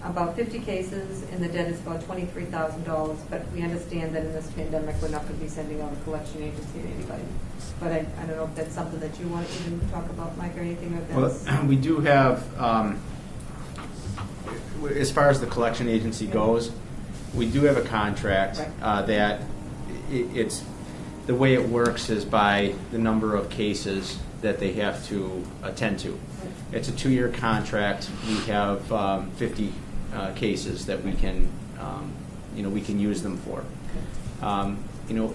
about 50 cases, and the debt is about $23,000, but we understand that in this pandemic, we're not going to be sending out a collection agency to anybody. But I don't know if that's something that you want to even talk about, Mike, or anything like that. Well, we do have, as far as the collection agency goes, we do have a contract that it's, the way it works is by the number of cases that they have to attend to. It's a 2-year contract. We have 50 cases that we can, we can use them for.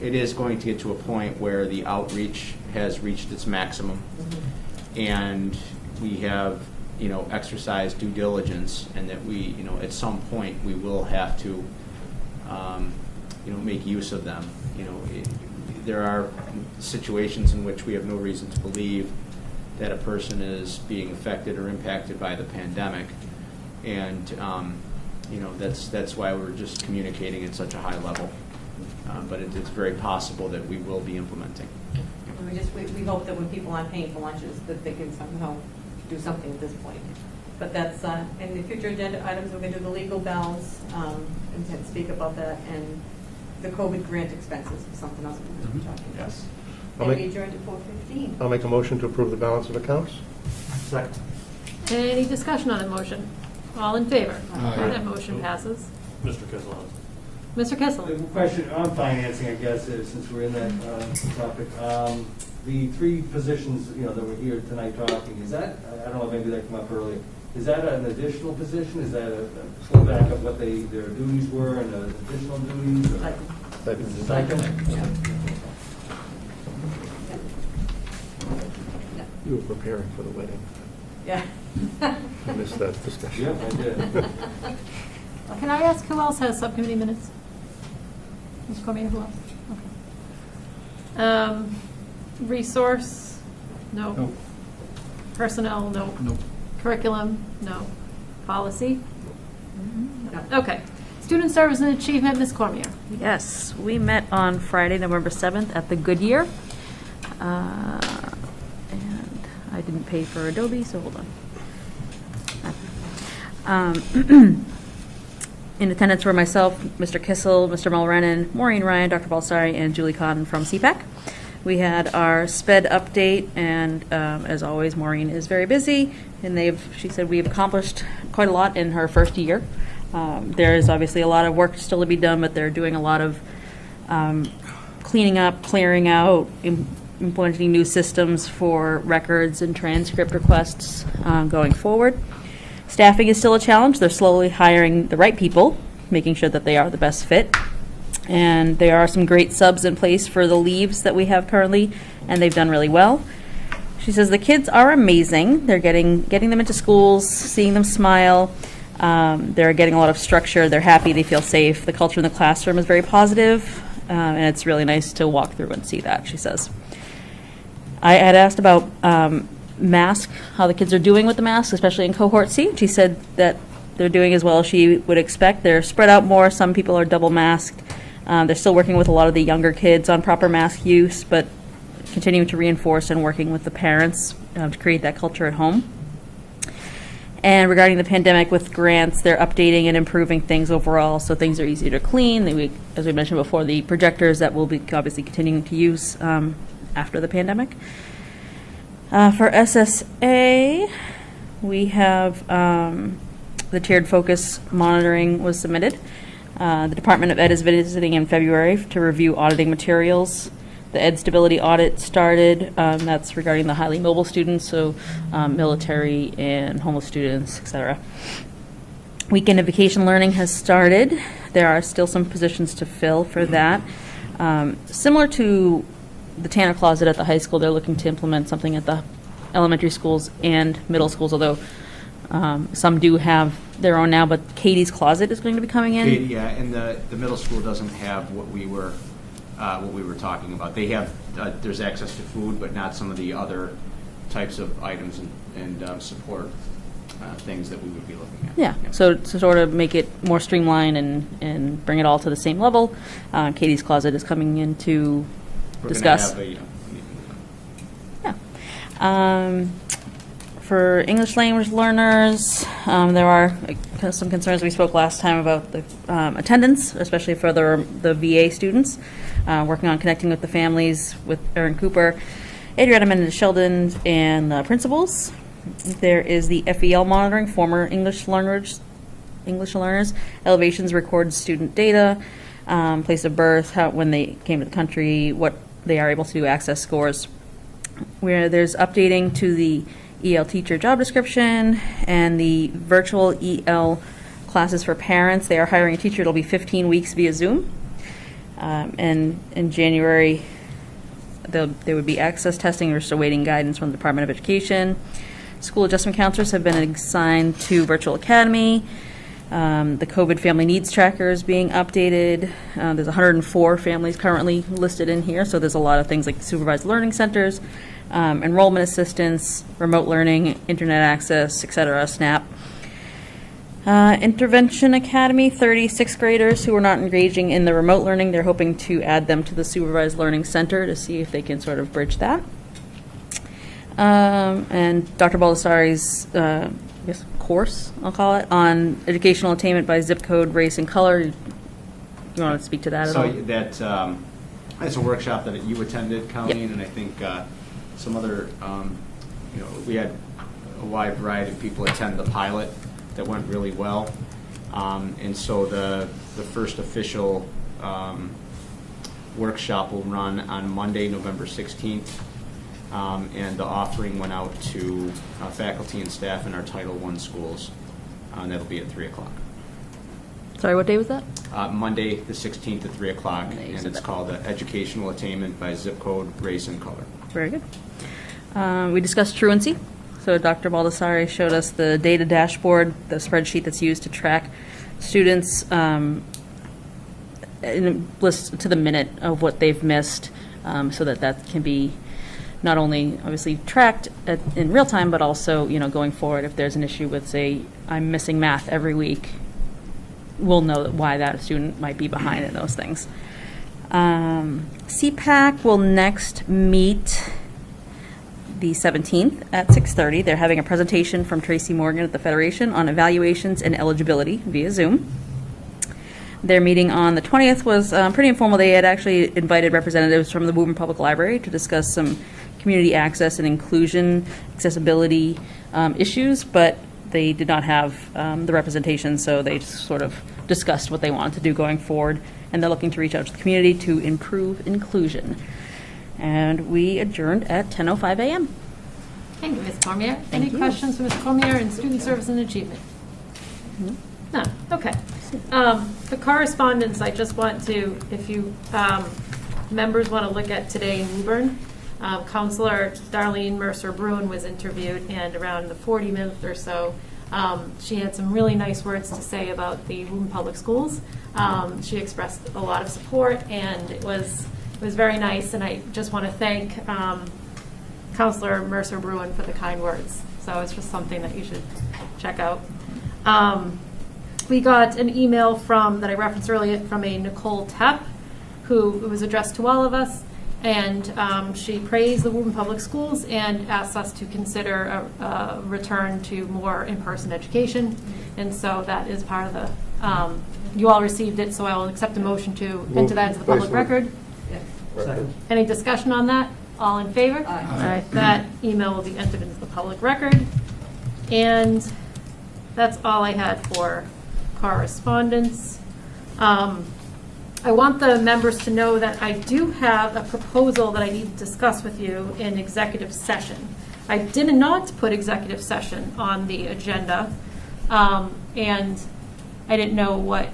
It is going to get to a point where the outreach has reached its maximum, and we have exercise due diligence, and that we, at some point, we will have to, make use of them. There are situations in which we have no reason to believe that a person is being affected or impacted by the pandemic, and that's why we're just communicating at such a high level. But it's very possible that we will be implementing. We hope that when people aren't paying for lunches, that they can somehow do something at this point. But that's, in the future agenda items, we're going to do the legal bills, and speak about that, and the COVID grant expenses is something else we're going to be talking about. Yes. And we adjourned at 4:15. I'll make a motion to approve the balance of accounts. Second. Any discussion on the motion? All in favor? Aye. That motion passes. Mr. Kissel. Mr. Kissel? The question on financing, I guess, is, since we're in that topic, the 3 positions, that we're here tonight talking, is that, I don't know, maybe that came up earlier, is that an additional position? Is that a pullback of what their duties were and additional duties? Or? Second. You were preparing for the wedding. Yeah. I missed that discussion. Yep, I did. Can I ask who else has subcommittee minutes? Ms. Cormier, who else? Okay. Resource? No. Nope. Personnel? No. Nope. Curriculum? No. Policy? No. Okay. Student Service and Achievement, Ms. Cormier. Yes, we met on Friday, November 7th at the Goodyear. And I didn't pay for Adobe, so hold on. In attendance were myself, Mr. Kissel, Mr. Mulrennan, Maureen Ryan, Dr. Balsari, and Julie Cotton from CPAC. We had our SPED update, and as always, Maureen is very busy, and she said we've accomplished quite a lot in her first year. There is obviously a lot of work still to be done, but they're doing a lot of cleaning up, clearing out, implementing new systems for records and transcript requests going forward. Staffing is still a challenge. They're slowly hiring the right people, making sure that they are the best fit. And there are some great subs in place for the leaves that we have currently, and they've done really well. She says the kids are amazing. They're getting them into schools, seeing them smile. They're getting a lot of structure. They're happy. They feel safe. The culture in the classroom is very positive, and it's really nice to walk through and see that, she says. I had asked about mask, how the kids are doing with the mask, especially in cohort C. She said that they're doing as well as she would expect. They're spread out more. Some people are double masked. They're still working with a lot of the younger kids on proper mask use, but continuing to reinforce and working with the parents to create that culture at home. And regarding the pandemic with grants, they're updating and improving things overall, so things are easier to clean. As we mentioned before, the projectors that we'll be obviously continuing to use after the pandemic. For SSA, we have the tiered focus monitoring was submitted. The Department of Ed is visiting in February to review auditing materials. The Ed stability audit started. That's regarding the highly mobile students, so military and homeless students, etc. Weekend and vacation learning has started. There are still some positions to fill for that. Similar to the Tanner Closet at the high school, they're looking to implement something at the elementary schools and middle schools, although some do have their own now, but Katie's Closet is going to be coming in. Katie, yeah, and the middle school doesn't have what we were talking about. They have, there's access to food, but not some of the other types of items and support things that we would be looking at. Yeah, so to sort of make it more streamlined and bring it all to the same level, Katie's Closet is coming in to discuss. We're going to have Yeah. For English language learners, there are some concerns. We spoke last time about the attendance, especially for the VA students, working on connecting with the families with Erin Cooper, Adriana Mendez Sheldon, and the principals. There is the FEL monitoring, former English learners. Elevations records student data, place of birth, when they came to the country, what they are able to do, access scores. Where there's updating to the EL teacher job description and the virtual EL classes for parents. They are hiring a teacher. It'll be 15 weeks via Zoom. And in January, there would be access testing. We're still waiting guidance from the Department of Education. School adjustment counselors have been assigned to Virtual Academy. The COVID family needs tracker is being updated. There's 104 families currently listed in here, so there's a lot of things like supervised learning centers, enrollment assistance, remote learning, internet access, etc., SNAP. Intervention Academy, 36 graders who are not engaging in the remote learning. They're hoping to add them to the supervised learning center to see if they can sort of bridge that. And Dr. Baldessari's course, I'll call it, on educational attainment by zip code, race, and color. You want to speak to that at all? So that's a workshop that you attended, Colleen, Yep. and I think some other, we had a wide variety of people attend the pilot that went really well. And so the first official workshop will run on Monday, November 16th. And the offering went out to faculty and staff in our Title I schools, and that'll be at 3 o'clock. Sorry, what day was that? Monday, the 16th at 3 o'clock, Monday, and so it's that- called Educational Attainment by Zip Code, Race, and Color. Very good. We discussed truancy. So Dr. Baldessari showed us the data dashboard, the spreadsheet that's used to track students in a list to the minute of what they've missed, so that can be not only obviously tracked in real time, but also, going forward, if there's an issue with, say, I'm missing math every week, we'll know why that student might be behind in those things. CPAC will next meet the 17th at 6:30. They're having a presentation from Tracy Morgan at the Federation on evaluations and eligibility via Zoom. Their meeting on the 20th was pretty informal. They had actually invited representatives from the Woburn Public Library to discuss some community access and inclusion, accessibility issues, but they did not have the representation, so they just sort of discussed what they wanted to do going forward, and they're looking to reach out to the community to improve inclusion. And we adjourned at 10:05 a.m. Thank you, Ms. Cormier. Thank Any you. questions for Ms. Cormier in student service and achievement? No, okay. The correspondence, I just want to, if you members want to look at today in Woburn, Counselor Darlene Mercer-Bruin was interviewed, and around the 40 minutes or so, she had some really nice words to say about the Woburn Public Schools. She expressed a lot of support, and it was very nice, and I just want to thank Counselor Mercer-Bruin for the kind words. So it's just something that you should check out. We got an email that I referenced earlier from a Nicole Tepp, who was addressed to all of us, and she praised the Woburn Public Schools and asked us to consider a return to more in-person education. And so that is part of the, you all received it, so I will accept a motion to enter that into the public record. Second. Any discussion on that? All in favor? Aye. That email will be entered into the public record. And that's all I had for correspondence. I want the members to know that I do have a proposal that I need to discuss with you in executive session. I did not put executive session on the agenda, and I didn't know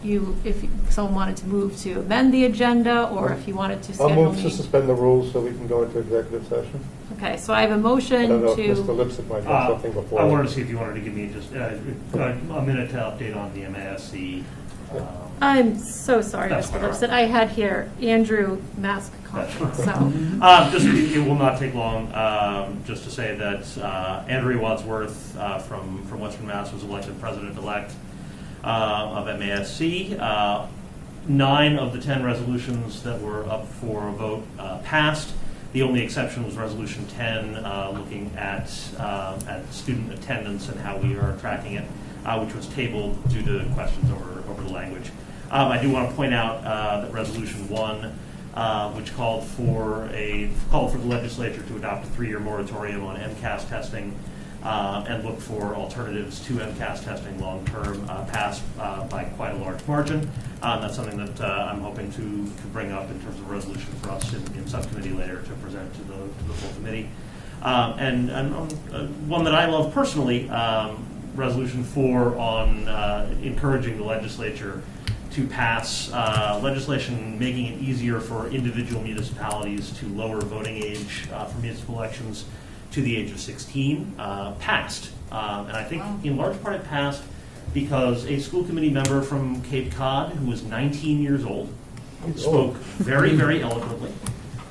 if someone wanted to move to amend the agenda, or if you wanted to I'll schedule move to me. suspend the rules so we can go into executive session. Okay, so I have a I motion don't know if to. Mr. Lipsick might have something before. I wanted to see if you wanted to give me just a minute to update on the MASC. I'm so sorry, That's Mr. fine. Lipson. I had here Andrew Mask comment, so. It will not take long. Just to say that Andrea Wadsworth from Western Mass was elected president-elect of MASC. 9 of the 10 resolutions that were up for a vote passed. The only exception was Resolution 10, looking at student attendance and how we are tracking it, which was tabled due to questions over the language. I do want to point out that Resolution 1, which called for the legislature to adopt a 3-year moratorium on MCAS testing and look for alternatives to MCAS testing long-term, passed by quite a large margin. That's something that I'm hoping to bring up in terms of resolution for us in subcommittee later to present to the full committee. And one that I love personally, Resolution 4 on encouraging the legislature to pass legislation making it easier for individual municipalities to lower voting age for municipal elections to the age of 16 passed. And I think in large part it passed because a school committee member from Cape Cod, who was 19 years old, spoke very, very eloquently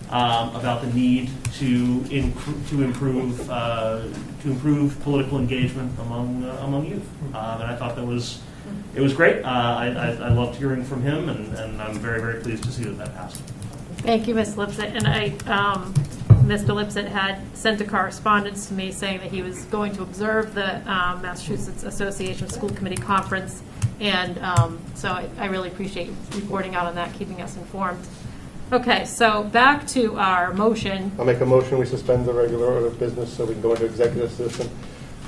about the need to improve political engagement among youth. And I thought it was great. I loved hearing from him, and I'm very, very pleased to see that passed. Thank you, Ms. Lipset. And Mr. Lipset had sent a correspondence to me saying that he was going to observe the Massachusetts Association of School Committee Conference. And so I really appreciate you reporting out on that, keeping us informed. Okay, so back to our motion. I'll make a motion, we suspend the regular order of business so we can go into executive session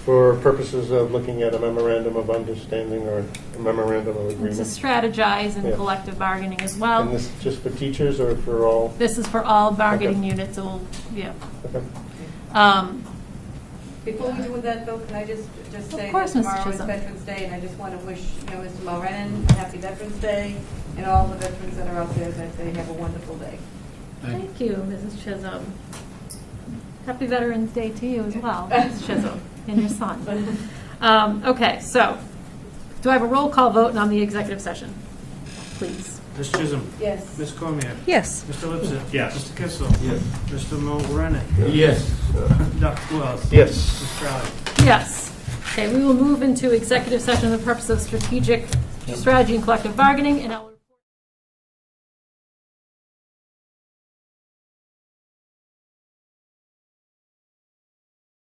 for purposes of looking at a memorandum of understanding or a memorandum of To agreement. strategize in collective bargaining as well. And this just for teachers or for all? This is for all bargaining units. Yeah. Okay. Before we do with that, though, can I just say course, that Mrs. tomorrow is Chisholm. Veterans Day, and I just want to wish, Mr. Mulrennan a happy Veterans Day, and all the veterans that are out there, that they have a wonderful day. Thank you, Mrs. Chisholm. Happy Veterans Day to you as well, Mrs. Chisholm, and your son. Okay, so do I have a roll call vote on the executive session? Please. Ms. Chisholm. Yes. Ms. Cormier. Yes. Mr. Lipset. Yes. Mr. Kissel. Yes. Mr. Mulrennan. Yes. Dr. Wells. Yes. Ms. Crowley. Yes. Okay, we will move into executive session for the purpose of strategic strategy and collective bargaining, and I will